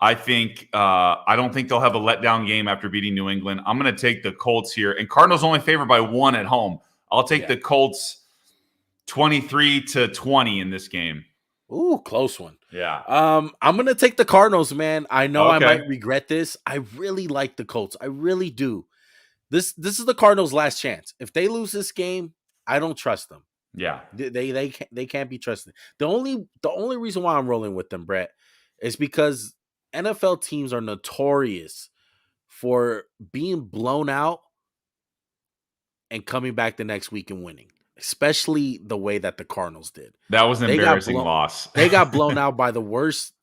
I think I don't think they'll have a letdown game after beating New England. I'm going to take the Colts here, and Cardinals only favored by 1 at home. I'll take the Colts 23-20 in this game. Ooh, close one. Yeah. I'm gonna take the Cardinals, man. I know I might regret this. I really like the Colts. I really do. This is the Cardinals' last chance. If they lose this game, I don't trust them. Yeah. They can't be trusted. The only reason why I'm rolling with them, Brett, is because NFL teams are notorious for being blown out and coming back the next week and winning. Especially the way that the Cardinals did. That was an embarrassing loss. They got blown out by the worst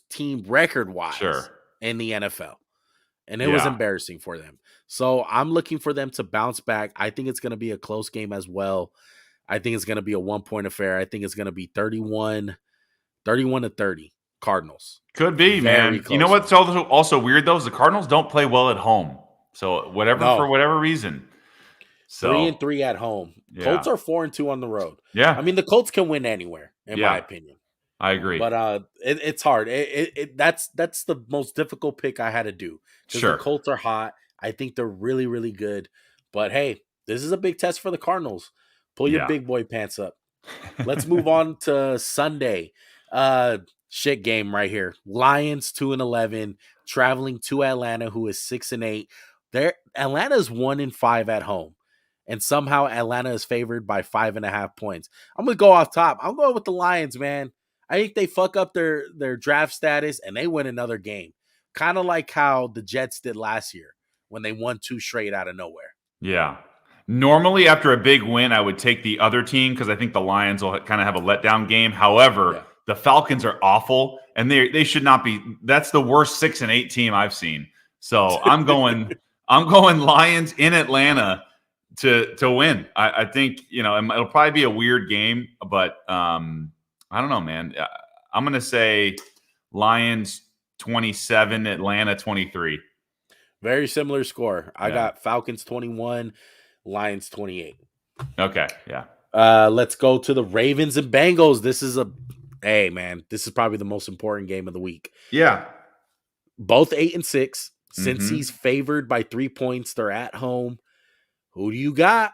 team record-wise in the NFL. And it was embarrassing for them. So I'm looking for them to bounce back. I think it's going to be a close game as well. I think it's going to be a 1-point affair. I think it's going to be 31-30 Cardinals. Could be, man. You know what's also weird, though, is the Cardinals don't play well at home. So for whatever reason. So 3-3 at home. Yeah. Colts are 4-2 on the road. Yeah. I mean, the Colts can win anywhere, in my opinion. I agree. But it's hard. That's the most difficult pick I had to do. Because the Colts are hot. I think they're really, really good. But hey, this is a big test for the Cardinals. Pull your big boy pants up. Let's move on to Sunday. Shit game right here. Lions 2-11, traveling to Atlanta, who is 6-8. Atlanta's 1-5 at home. And somehow Atlanta is favored by 5.5 points. I'm going to go off top. I'm going with the Lions, man. I think they fuck up their draft status and they win another game. Kind of like how the Jets did last year when they won 2 straight out of nowhere. Yeah. Normally, after a big win, I would take the other team because I think the Lions will kind of have a letdown game. However, the Falcons are awful, and they should not be. That's the worst 6-8 team I've seen. So I'm going Lions in Atlanta to win. I think, it'll probably be a weird game, but I don't know, man. I'm going to say Lions 27, Atlanta 23. Very similar score. I got Falcons 21, Lions 28. Okay, yeah. Let's go to the Ravens and Bengals. This is this is probably the most important game of the week. Yeah. Both 8-6. Cincy's favored by 3 points. They're at home. Who do you got?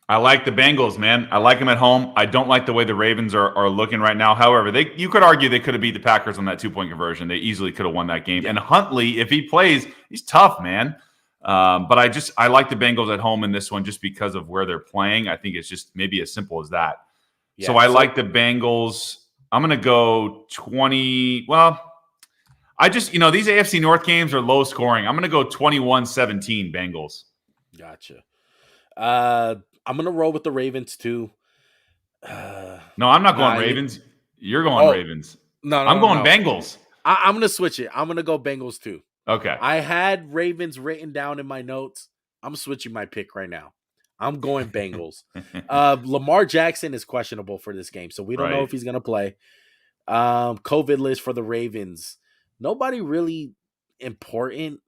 I like the Bengals, man. I like them at home. I don't like the way the Ravens are looking right now. However, you could argue they could have beat the Packers on that 2-point conversion. They easily could have won that game. Yeah. And Huntley, if he plays, he's tough, man. But I like the Bengals at home in this one just because of where they're playing. I think it's just maybe as simple as that. Yeah, so I like the Bengals. I'm going to go 20. Well, these AFC North games are low scoring. I'm going to go 21-17 Bengals. Gotcha. I'm going to roll with the Ravens too. No, I'm not going Ravens. You're going Ravens. No, I'm going Bengals. I'm going to switch it. I'm going to go Bengals too. Okay. I had Ravens written down in my notes. I'm switching my pick right now. I'm going Bengals. Lamar Jackson is questionable for this game, so we don't know Right. if he's going to play. COVID list for the Ravens. Nobody really important.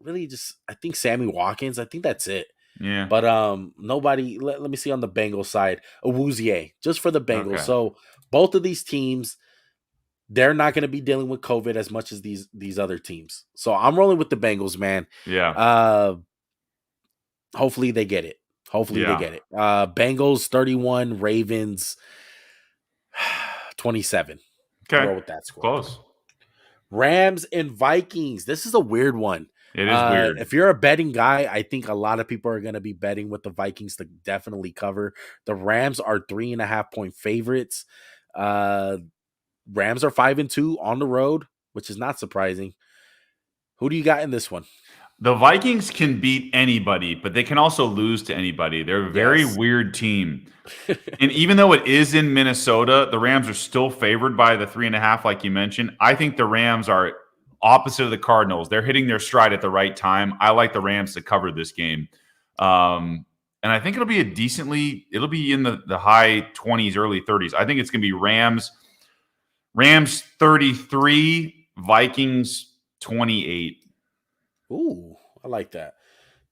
Really, just I think Sammy Watkins. I think that's it. Yeah. But nobody. Let me see on the Bengals side. Awuzie, just for the Bengals. Okay. So both of these teams, they're not going to be dealing with COVID as much as these other teams. So I'm rolling with the Bengals, man. Yeah. Hopefully they get it. Hopefully they Yeah. get it. Bengals 31, Ravens 27. Okay. Roll with that score. Close. Rams and Vikings. This is a weird one. It is weird. If you're a betting guy, I think a lot of people are going to be betting with the Vikings to definitely cover. The Rams are 3.5-point favorites. Rams are 5-2 on the road, which is not surprising. Who do you got in this one? The Vikings can beat anybody, but they can also lose to anybody. They're a very weird team. And even though it is in Minnesota, the Rams are still favored by the 3.5, like you mentioned. I think the Rams are opposite of the Cardinals. They're hitting their stride at the right time. I like the Rams to cover this game. And I think it'll be it'll be in the high 20s, early 30s. I think it's going to be Rams 33, Vikings 28. Ooh, I like that.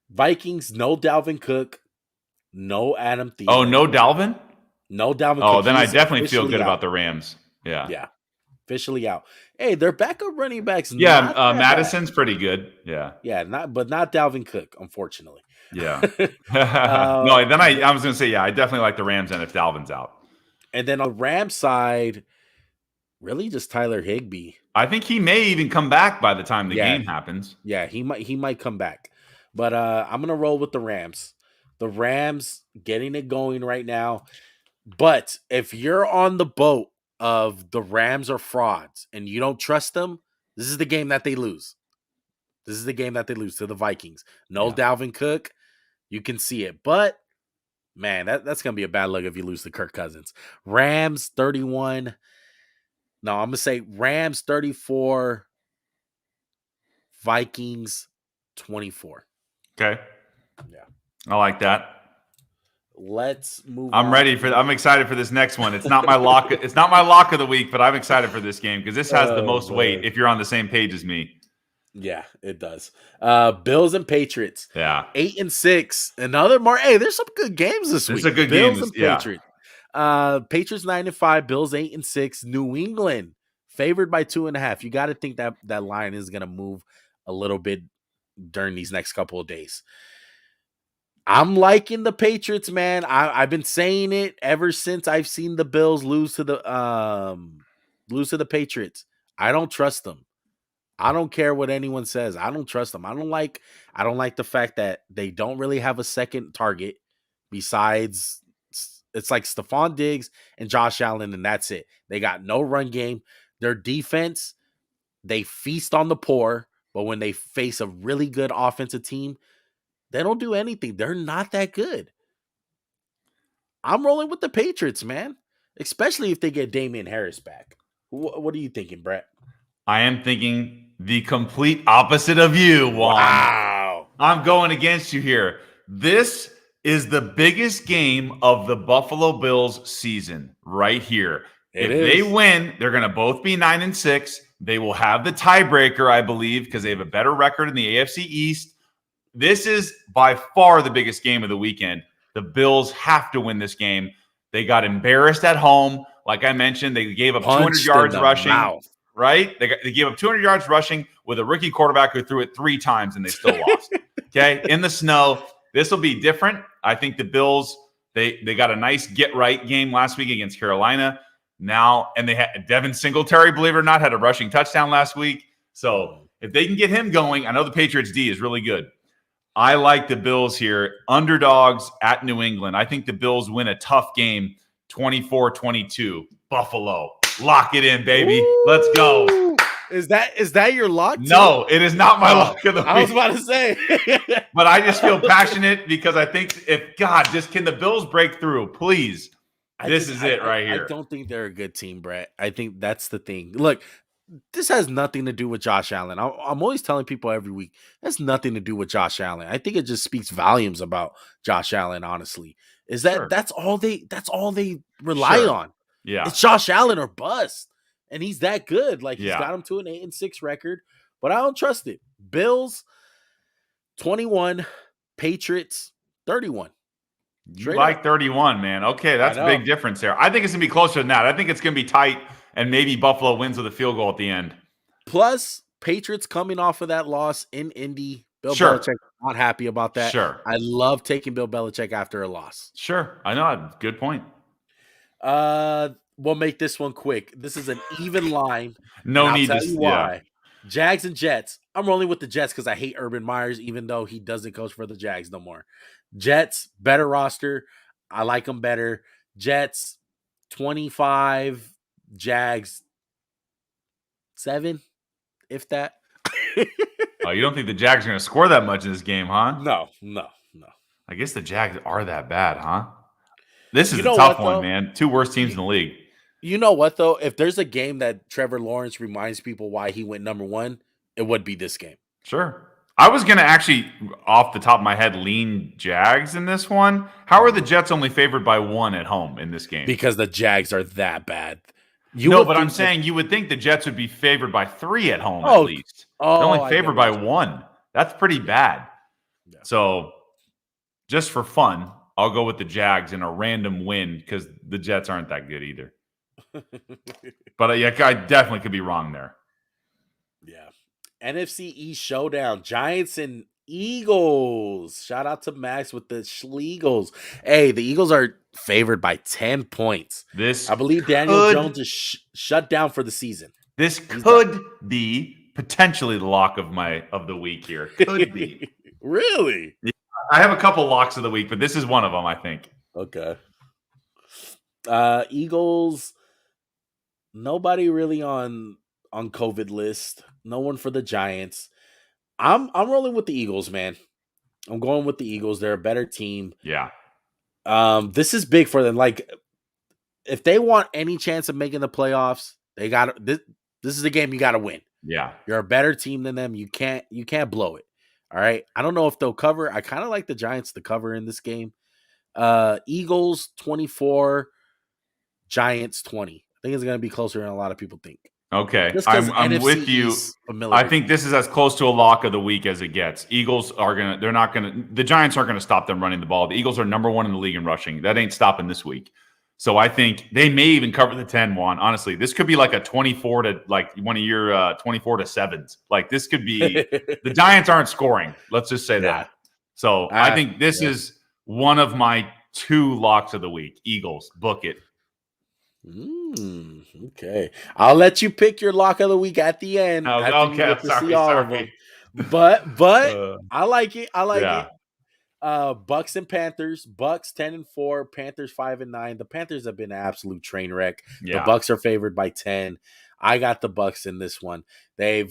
Vikings, no Dalvin Cook, no Adam Thielen. Oh, no Dalvin? No Dalvin Cook. Oh, then I definitely feel good about the Rams. Yeah. Yeah. Officially out. Hey, their backup running backs. Yeah, Madison's pretty good. Yeah. Yeah, not Dalvin Cook, unfortunately. Yeah. No, then I was going to say, I definitely like the Rams and if Dalvin's out. And then on the Rams side, really just Tyler Higbee. I think he may even come back by the time the game happens. Yeah, he might come back. But I'm going to roll with the Rams. The Rams getting it going right now. But if you're on the boat of the Rams are frauds and you don't trust them, this is the game that they lose. This is the game that they lose to the Vikings. No Dalvin Cook. You can see it. But, man, that's going to be a bad look if you lose to Kirk Cousins. Rams 31. No, I'm going to say Rams 34. Vikings 24. Okay. Yeah. I like that. Let's move on. I'm excited for this next one. It's not my lock. It's not my lock of the week, but I'm excited for this game because this has the most weight if you're on the same page as me. Yeah, it does. Bills and Patriots. Yeah. 8-6. Another more. Hey, there's some good games this week. It's a good Bills game. And Patriots. Patriots 9-5. Bills 8-6. New England favored by 2.5. You got to think that line is going to move a little bit during these next couple of days. I'm liking the Patriots, man. I've been saying it ever since I've seen the Bills lose to the Patriots. I don't trust them. I don't care what anyone says. I don't trust them. I don't like the fact that they don't really have a second target besides it's like Stephon Diggs and Josh Allen, and that's it. They got no run game. Their defense, they feast on the poor, but when they face a really good offensive team, they don't do anything. They're not that good. I'm rolling with the Patriots, man, especially if they get Damian Harris back. What are you thinking, Brett? I am thinking the complete opposite of you, Juan. Wow. I'm going against you here. This is the biggest game of the Buffalo Bills season right here. If they win, they're going to both be 9-6. They will have the tiebreaker, I believe, because they have a better record in the AFC East. This is by far the biggest game of the weekend. The Bills have to win this game. They got embarrassed at home. Like I mentioned, they gave up 200 yards rushing. Right? They gave up 200 yards rushing with a rookie quarterback who threw it 3 times and they still lost. Okay? In the snow. This will be different. I think the Bills, they got a nice get-right game last week against Carolina. Now, and they had Devin Singletary, believe it or not, had a rushing touchdown last week. So if they can get him going, I know the Patriots D is really good. I like the Bills here. Underdogs at New England. I think the Bills win a tough game, 24-22. Buffalo. Lock it in, baby. Ooh. Let's go. Is that your lock? No, it is not my lock of the week. I was about to say. But I just feel passionate because I think can the Bills break through, please? This is it right here. I don't think they're a good team, Brett. I think that's the thing. Look, this has nothing to do with Josh Allen. I'm always telling people every week, that's nothing to do with Josh Allen. I think it just speaks volumes about Josh Allen, honestly. Is that Sure. that's all they rely Sure. on. Yeah. It's Josh Allen or bust. And he's that good. Like he's Yeah. got him to an 8-6 record, but I don't trust it. Bills 21, Patriots 31. You Straight like up. 31, man. Okay, I that's a know. big difference there. I think it's going to be closer than that. I think it's going to be tight, and maybe Buffalo wins with a field goal at the end. Plus, Patriots coming off of that loss in Indy. Bill Sure. Belichick not happy about that. Sure. I love taking Bill Belichick after a loss. Sure. I know. Good point. We'll make this one quick. This is an even line, and No I'll need tell to. you Yeah. why. Jags and Jets. I'm rolling with the Jets because I hate Urban Myers, even though he doesn't coach for the Jags no more. Jets, better roster. I like them better. Jets, 25. Jags, 7, if that. Oh, you don't think the Jags are going to score that much in this game, huh? No. I guess the Jags are that bad, huh? This is You a know tough what, one, though? man. Two worst teams in the league. You know what, though? If there's a game that Trevor Lawrence reminds people why he went number 1, it would be this game. Sure. I was going to actually, off the top of my head, lean Jags in this one. How are the Jets only favored by 1 at home in this game? Because the Jags are that bad. But I'm saying you would think the Jets would be favored by 3 at home at least. They're only favored by 1. That's pretty bad. Yeah. So, just for fun, I'll go with the Jags in a random win because the Jets aren't that good either. But yeah, I definitely could be wrong there. Yeah. NFC East showdown. Giants and Eagles. Shout out to Max with the Schlegels. Hey, the Eagles are favored by 10 points. I believe Daniel Jones is shut down for the season. This could be potentially the lock of the week here. Could be. Really? Yeah, I have a couple locks of the week, but this is one of them, I think. Okay. Eagles, nobody really on COVID list. No one for the Giants. I'm rolling with the Eagles, man. I'm going with the Eagles. They're a better team. Yeah. This is big for them. Like, if they want any chance of making the playoffs, they got this. This is a game you got to win. Yeah. You're a better team than them. You can't blow it. All right. I don't know if they'll cover. I kind of like the Giants to cover in this game. Eagles 24, Giants 20. I think it's going to be closer than a lot of people think. Okay, I'm with you. I think this is as close to a lock of the week as it gets. Eagles the Giants aren't gonna stop them running the ball. The Eagles are number 1 in the league in rushing. That ain't stopping this week. So I think they may even cover the 10, Juan. Honestly, this could be like a 24 to like one of your 24 to 7s. Like this could be the Giants aren't scoring. Let's just say that. So I think this is one of my 2 locks of the week. Eagles, book it. Okay, I'll let you pick your lock of the week at the end. Okay, see all of them. But I like it. it. Bucks and Panthers. Bucks 10-4. Panthers 5-9. The Panthers have been an absolute train wreck. Yeah. The Bucks are favored by 10. I got the Bucks in this one. A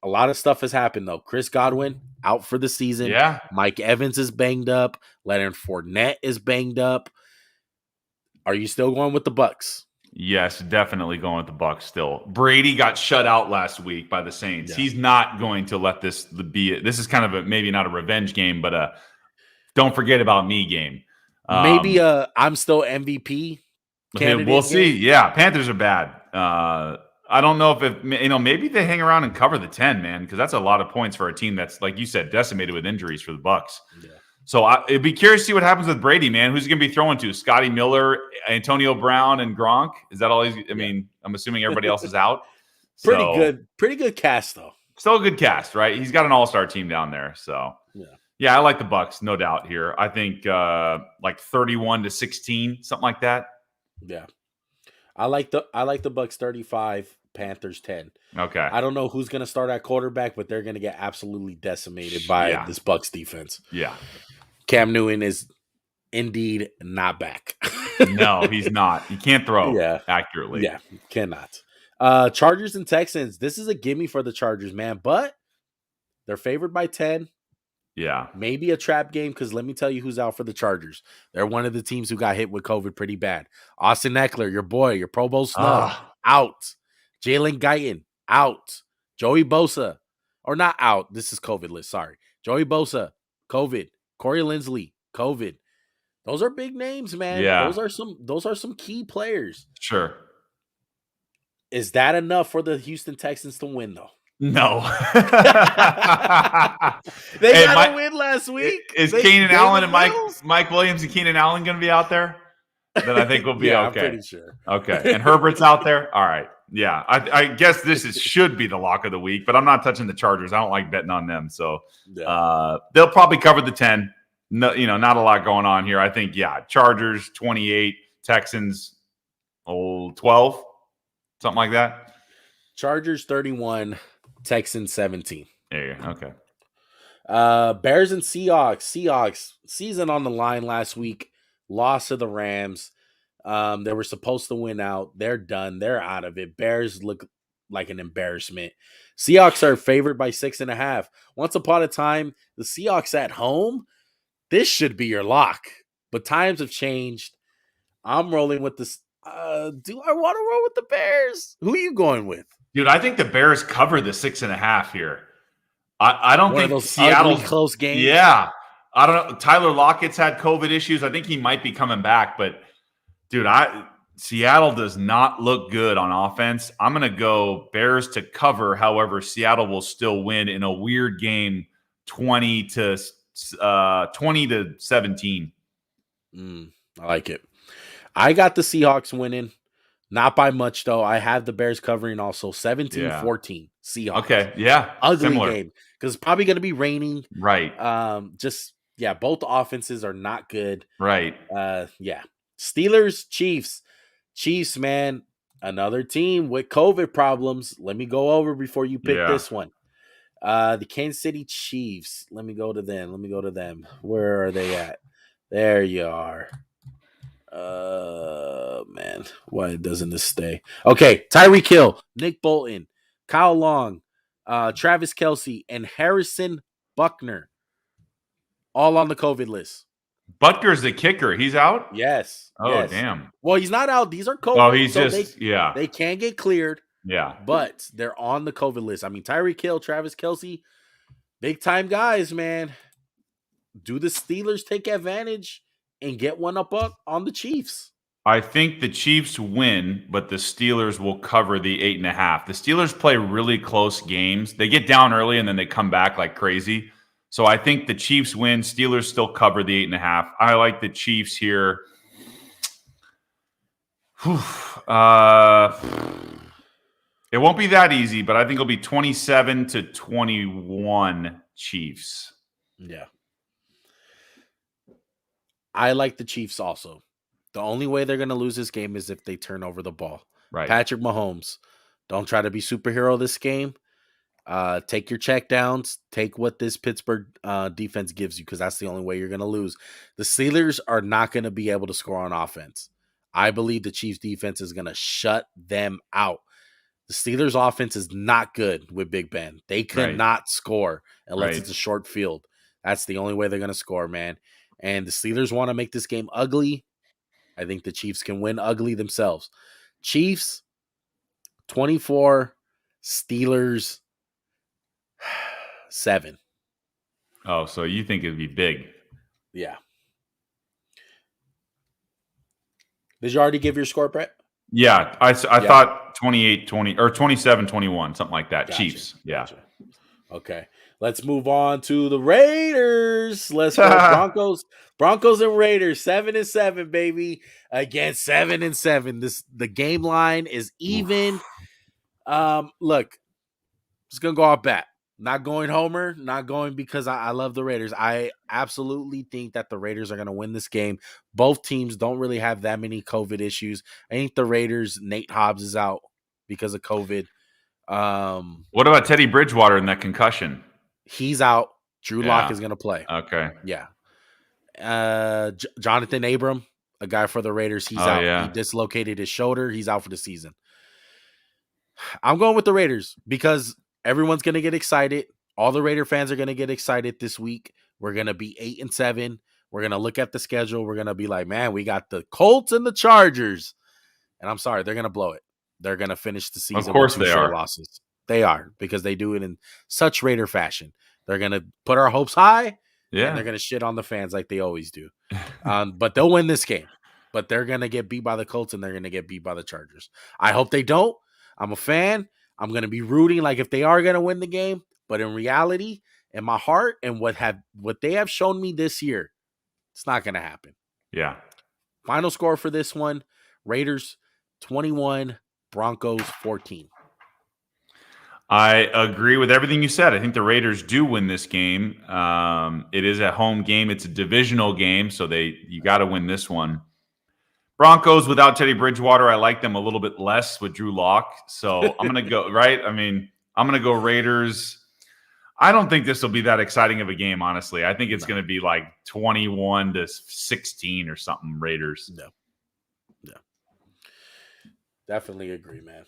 lot of stuff has happened though. Chris Godwin out for the season. Yeah. Mike Evans is banged up. Leonard Fournette is banged up. Are you still going with the Bucks? Yes, definitely going with the Bucks still. Brady got shut out last week by the Saints. Yeah. He's not going to let this be. This is kind of maybe not a revenge game, but a don't forget about me game. Maybe I'm still MVP candidate. We'll see. Yeah, Panthers are bad. I don't know if maybe they hang around and cover the 10, man, because that's a lot of points for a team that's, like you said, decimated with injuries for the Bucks. Yeah. So it'd be curious to see what happens with Brady, man. Who's he going to be throwing to? Scotty Miller, Antonio Brown, and Gronk? Is that all he's – I mean, I'm assuming everybody else is out. Pretty good cast, though. Still a good cast, right? He's got an all-star team down there. So, yeah, I like the Bucks, no doubt here. I think like 31-16, something like that. Yeah. I like the Bucks 35, Panthers 10. Okay. I don't know who's going to start at quarterback, but they're going to get absolutely decimated by this Bucks defense. Yeah. Cam Newton is indeed not back. No, he's not. He can't throw accurately. Yeah, cannot. Chargers and Texans. This is a gimme for the Chargers, man, but they're favored by 10. Yeah. Maybe a trap game because let me tell you who's out for the Chargers. They're one of the teams who got hit with COVID pretty bad. Austin Eckler, your boy, your Pro Bowl snub, out. Jalen Guyton, out. Joey Bosa, or not out. This is COVID list. Sorry. Joey Bosa, COVID. Corey Linsley, COVID. Those are big names, man. Yeah. Those are some key players. Sure. Is that enough for the Houston Texans to win, though? No. They got a win last week. Is Keenan Allen and Mike Williams and Keenan Allen going to be out there? Then I think we'll be okay. I'm pretty sure. Okay. And Herbert's out there? All right. Yeah. I guess this should be the lock of the week, but I'm not touching the Chargers. I don't like betting on them. So they'll probably cover the 10. No, not a lot going on here. I think, Chargers 28, Texans 12, something like that. Chargers 31, Texans 17. There you go. Okay. Bears and Seahawks. Seahawks, season on the line last week. Lost to the Rams. They were supposed to win out. They're done. They're out of it. Bears look like an embarrassment. Seahawks are favored by 6.5. Once upon a time, the Seahawks at home, this should be your lock. But times have changed. I'm rolling with this. Do I want to roll with the Bears? Who are you going with? Dude, I think the Bears cover the 6.5 here. I don't think Seattle's close game. Yeah. I don't know. Tyler Lockett's had COVID issues. I think he might be coming back, but dude, Seattle does not look good on offense. I'm going to go Bears to cover. However, Seattle will still win in a weird game, 20 to 17. I like it. I got the Seahawks winning. Not by much, though. I have the Bears covering also. 17-14 Seahawks. Okay, yeah. Ugly game. Because it's probably going to be raining. Right. Both offenses are not good. Right. Steelers, Chiefs. Chiefs, man, another team with COVID problems. Let me go over before you pick this one. The Kansas City Chiefs. Let me go to them. Where are they at? There you are. Man, why doesn't this stay? Okay, Tyreek Hill, Nick Bolton, Kyle Long, Travis Kelce, and Harrison Buckner, all on the COVID list. Buckner's the kicker. He's out? Yes. Oh, yes. Damn. Well, he's not out. These are COVID. Oh, he's they can't get cleared. Yeah. But they're on the COVID list. I mean, Tyreek Hill, Travis Kelce, big time guys, man. Do the Steelers take advantage and get one up on the Chiefs? I think the Chiefs win, but the Steelers will cover the 8.5. The Steelers play really close games. They get down early and then they come back like crazy. So I think the Chiefs win. Steelers still cover the 8.5. I like the Chiefs here. It won't be that easy, but I think it'll be 27-21 Chiefs. Yeah. I like the Chiefs also. The only way they're going to lose this game is if they turn over the ball. Right. Patrick Mahomes, don't try to be superhero this game. Take your check downs. Take what this Pittsburgh defense gives you, because that's the only way you're going to lose. The Steelers are not going to be able to score on offense. I believe the Chiefs defense is going to shut them out. The Steelers offense is not good with Big Ben. They cannot score unless it's a short field. That's the only way they're going to score, man. And the Steelers want to make this game ugly. I think the Chiefs can win ugly themselves. Chiefs, 24, Steelers, 7. Oh, so you think it'd be big? Yeah. Did you already give your score, Brett? Yeah, I thought 28-20 or 27-21, something like that. Gotcha. Chiefs. Yeah. Gotcha. Okay. Let's move on to the Raiders. Let's go Broncos and Raiders, 7-7, baby, against 7-7. The game line is even. Look, just gonna go off bat. Not going homer, not going because I love the Raiders. I absolutely think that the Raiders are going to win this game. Both teams don't really have that many COVID issues. I think the Raiders, Nate Hobbs is out because of COVID. What about Teddy Bridgewater and that concussion? He's out. Drew Lock is going to play. Okay. Yeah. Jonathan Abram, a guy for the Raiders, he's out. Yeah. He dislocated his shoulder. He's out for the season. I'm going with the Raiders because everyone's going to get excited. All the Raider fans are going to get excited this week. We're going to be 8-7. We're going to look at the schedule. We're going to be like, man, we got the Colts and the Chargers. And I'm sorry, they're going to blow it. they're going to finish the Of season with course 2 they straight are. losses. They are, because they do it in such Raider fashion. They're going to put our hopes high, and they're Yeah. going to shit on the fans like they always do. But they'll win this game. But they're going to get beat by the Colts, and they're going to get beat by the Chargers. I hope they don't. I'm a fan. I'm going to be rooting like if they are going to win the game. But in reality, in my heart, and what they have shown me this year, it's not going to happen. Yeah. Final score for this one, Raiders 21, Broncos 14. I agree with everything you said. I think the Raiders do win this game. It is a home game. It's a divisional game, so you got to win this one. Broncos without Teddy Bridgewater, I like them a little bit less with Drew Lock. So I'm going to go, right? I mean, I'm going to go Raiders. I don't think this will be that exciting of a game, honestly. I think it's going to be like 21-16 or something, Raiders. No. Definitely agree, man.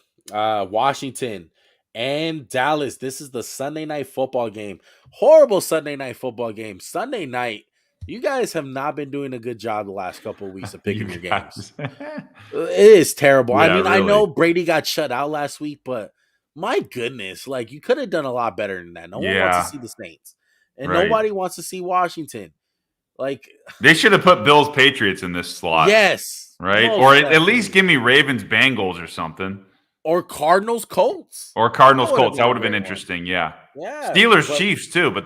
Washington and Dallas. This is the Sunday night football game. Horrible Sunday night football game. Sunday night. You guys have not been doing a good job the last couple of weeks of picking your games. It is terrible. Yeah, I mean, really. I know Brady got shut out last week, but my goodness, like, you could have done a lot better than that. No one wants to see the Saints, and nobody wants to see Washington. Like, they should have put Bills Patriots in this slot. Yes. Right? Or at least give me Ravens Bengals or something. Or Cardinals Colts. Or Cardinals Colts. That would have been interesting. One. Yeah. Steelers Chiefs too, but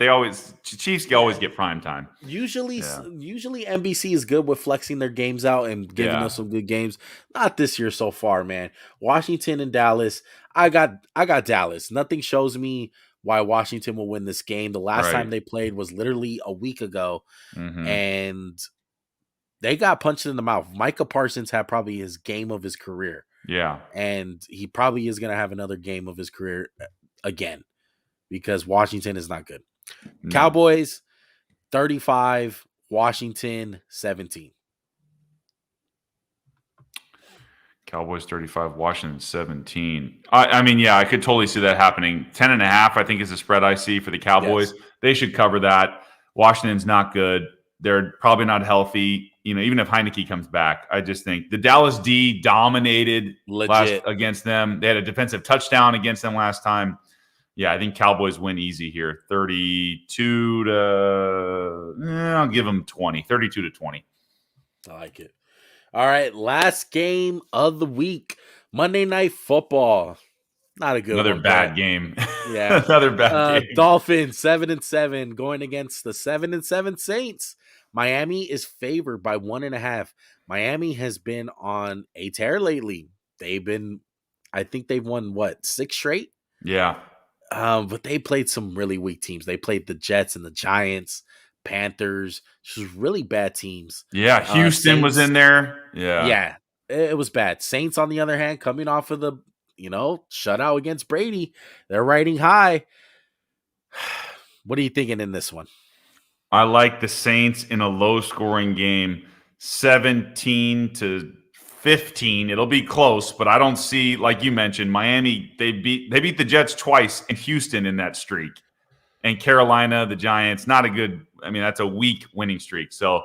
Chiefs always get prime time. Usually NBC is good with flexing their games out and giving us some good games. Not this year so far, man. Washington and Dallas. I got Dallas. Nothing shows me why Washington will win this game. The last time they played was literally a week ago, and they got punched in the mouth. Micah Parsons had probably his game of his career. Yeah. And he probably is going to have another game of his career again, because Washington is not good. No. Cowboys 35, Washington 17. Cowboys 35, Washington 17. I mean, yeah, I could totally see that happening. 10.5, I think, is the spread I see for the Cowboys. Yes. They should cover that. Washington's not good. They're probably not healthy. You know, even if Heineke comes back, I just think the Dallas D dominated against them. They had a defensive touchdown against them last time. Yeah, I think Cowboys win easy here. 32 to I'll give them 20. 32-20. I like it. All right, last game of the week. Monday Night Football. Not a good one. Another bad game. Yeah. Another bad game. Dolphins 7-7 going against the 7-7 Saints. Miami is favored by 1.5. Miami has been on a tear lately. I think they've won 6 straight? Yeah. But they played some really weak teams. They played the Jets and the Giants, Panthers, just really bad teams. Yeah, Houston Saints was in there. Yeah. Yeah, it was bad. Saints, on the other hand, coming off of the, shutout against Brady, they're riding high. What are you thinking in this one? I like the Saints in a low-scoring game, 17-15. It'll be close, but I don't see, like you mentioned, Miami. They beat the Jets twice and Houston in that streak, and Carolina, the Giants. Not a good. I mean, that's a weak winning streak. So,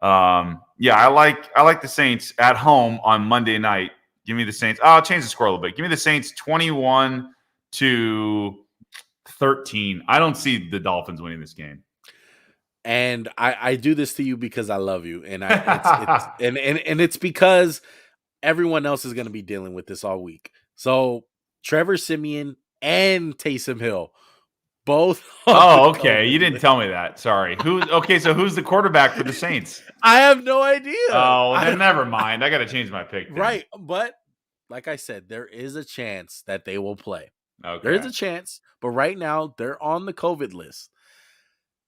yeah, I like the Saints at home on Monday night. Give me the Saints. I'll change the score a little bit. Give me the Saints 21-13. I don't see the Dolphins winning this game. And I do this to you because I love you, and it's because everyone else is going to be dealing with this all week. So Trevor Siemian and Taysom Hill, both. Oh, okay. You didn't tell me that. Sorry. So who's the quarterback for the Saints? I have no idea. Oh, then never mind. I got to change my pick. Then. Right, but like I said, there is a chance that they will play. Okay. There is a chance, but right now they're on the COVID list.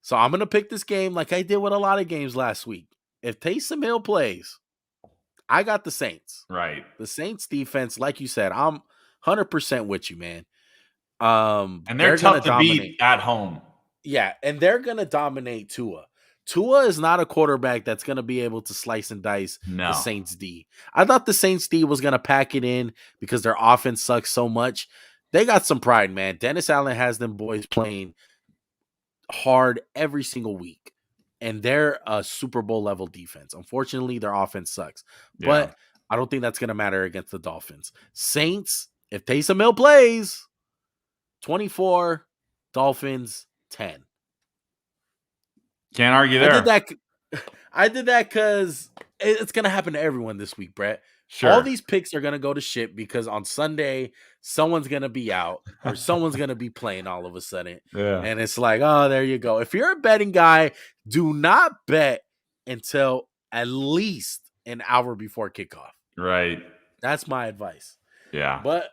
So I'm going to pick this game like I did with a lot of games last week. If Taysom Hill plays, I got the Saints. Right. The Saints defense, like you said, I'm 100% with you, man. And they're tough to beat at home. Yeah, and they're going to dominate Tua. Tua is not a quarterback that's going to be able to slice and dice the Saints D. I thought the Saints D was going to pack it in because their offense sucks so much. They got some pride, man. Dennis Allen has them boys playing hard every single week, and they're a Super Bowl level defense. Unfortunately, their offense sucks, but I don't think that's going to matter against the Dolphins. Saints, if Taysom Hill plays, 24, Dolphins 10. Can't argue I did there. that. I did that because it's going to happen to everyone this week, Brett. All Sure. these picks are going to go to shit because on Sunday, someone's going to be out or someone's going to be playing all of a sudden. Yeah. And it's like, oh, there you go. If you're a betting guy, do not bet until at least an hour before kickoff. Right. That's my advice. Yeah. But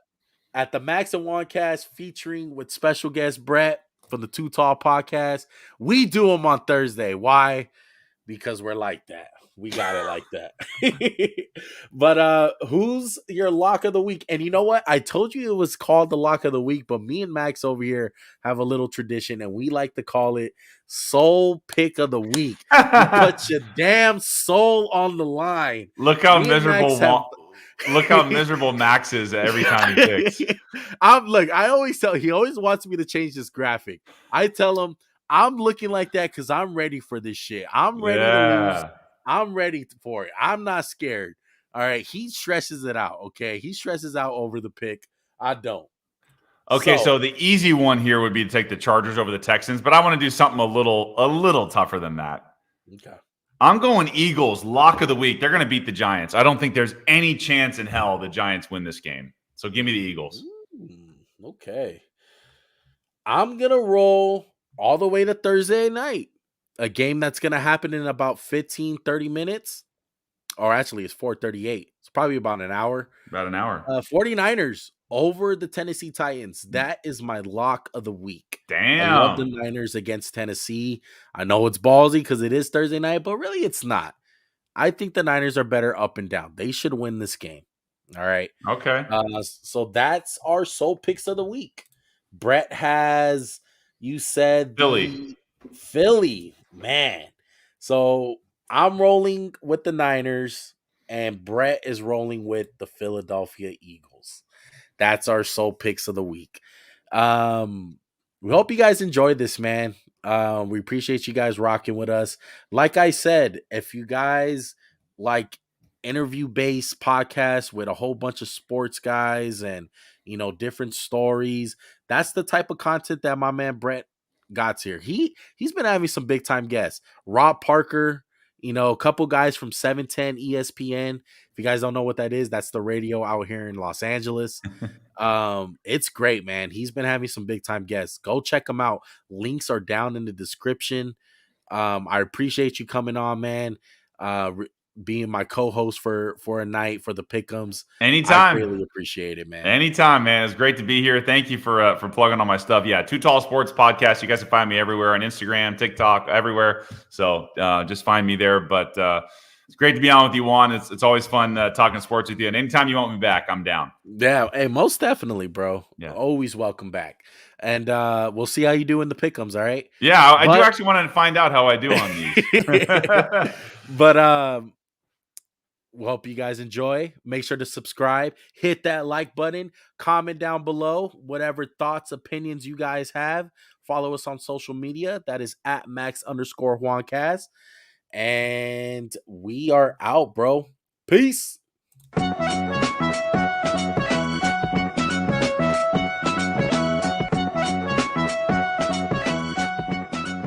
at the Max&JuanCast featuring with special guest Brett from the Too Tall podcast, we do them on Thursday. Why? Because we're like that. We got it like that. But who's your lock of the week? And you know what? I told you it was called the lock of the week, but me and Max over here have a little tradition, and we like to call it soul pick of the week. You put your damn soul on the line. Look how Me and Max have Look how miserable Max is every time he picks. I always tell he always wants me to change this graphic. I tell him I'm looking like that because I'm ready for this shit. I'm ready to lose. I'm ready for it. I'm not scared. All right. He stresses it out. Okay. He stresses out over the pick. I don't. Okay, so the easy one here would be to take the Chargers over the Texans, but I want to do something a little tougher than that. Okay. I'm going Eagles, lock of the week. They're going to beat the Giants. I don't think there's any chance in hell the Giants win this game. So give me the Eagles. Okay. I'm going to roll all the way to Thursday night. A game that's going to happen in about 15, 30 minutes. Or actually, it's 4:38. It's probably about an hour. About an hour. 49ers over the Tennessee Titans. That is my lock of the week. Damn. I love the Niners against Tennessee. I know it's ballsy because it is Thursday night, but really it's not. I think the Niners are better up and down. They should win this game. All right. Okay. So that's our soul picks of the week. Brett has, you said Philly, man. So I'm rolling with the Niners, and Brett is rolling with the Philadelphia Eagles. That's our soul picks of the week. We hope you guys enjoyed this, man. We appreciate you guys rocking with us. Like I said, if you guys like interview-based podcasts with a whole bunch of sports guys and, different stories, that's the type of content that my man Brett got here. He's been having some big-time guests. Rob Parker, a couple guys from 710 ESPN. If you guys don't know what that is, that's the radio out here in Los Angeles. It's great, man. He's been having some big time guests. Go check him out. Links are down in the description. I appreciate you coming on, man. Being my co-host for a night for the Pick'ems. Anytime. I really appreciate it, man. Anytime, man. It's great to be here. Thank you for plugging on my stuff. Yeah, Too Tall Sports Podcast. You guys can find me everywhere on Instagram, TikTok, everywhere. So just find me there. But it's great to be on with you, Juan. It's always fun talking sports with you. And anytime you want me back, I'm down. Yeah, hey, most definitely, bro. Yeah. Always welcome back. And we'll see how you do in the Pick'ems, all right? Yeah, I do actually want to find out how I do on these. But we hope you guys enjoy. Make sure to subscribe, hit that like button, comment down below whatever thoughts, opinions you guys have. Follow us on social media. That is at Max_JuanCast. And we are out, bro. Peace.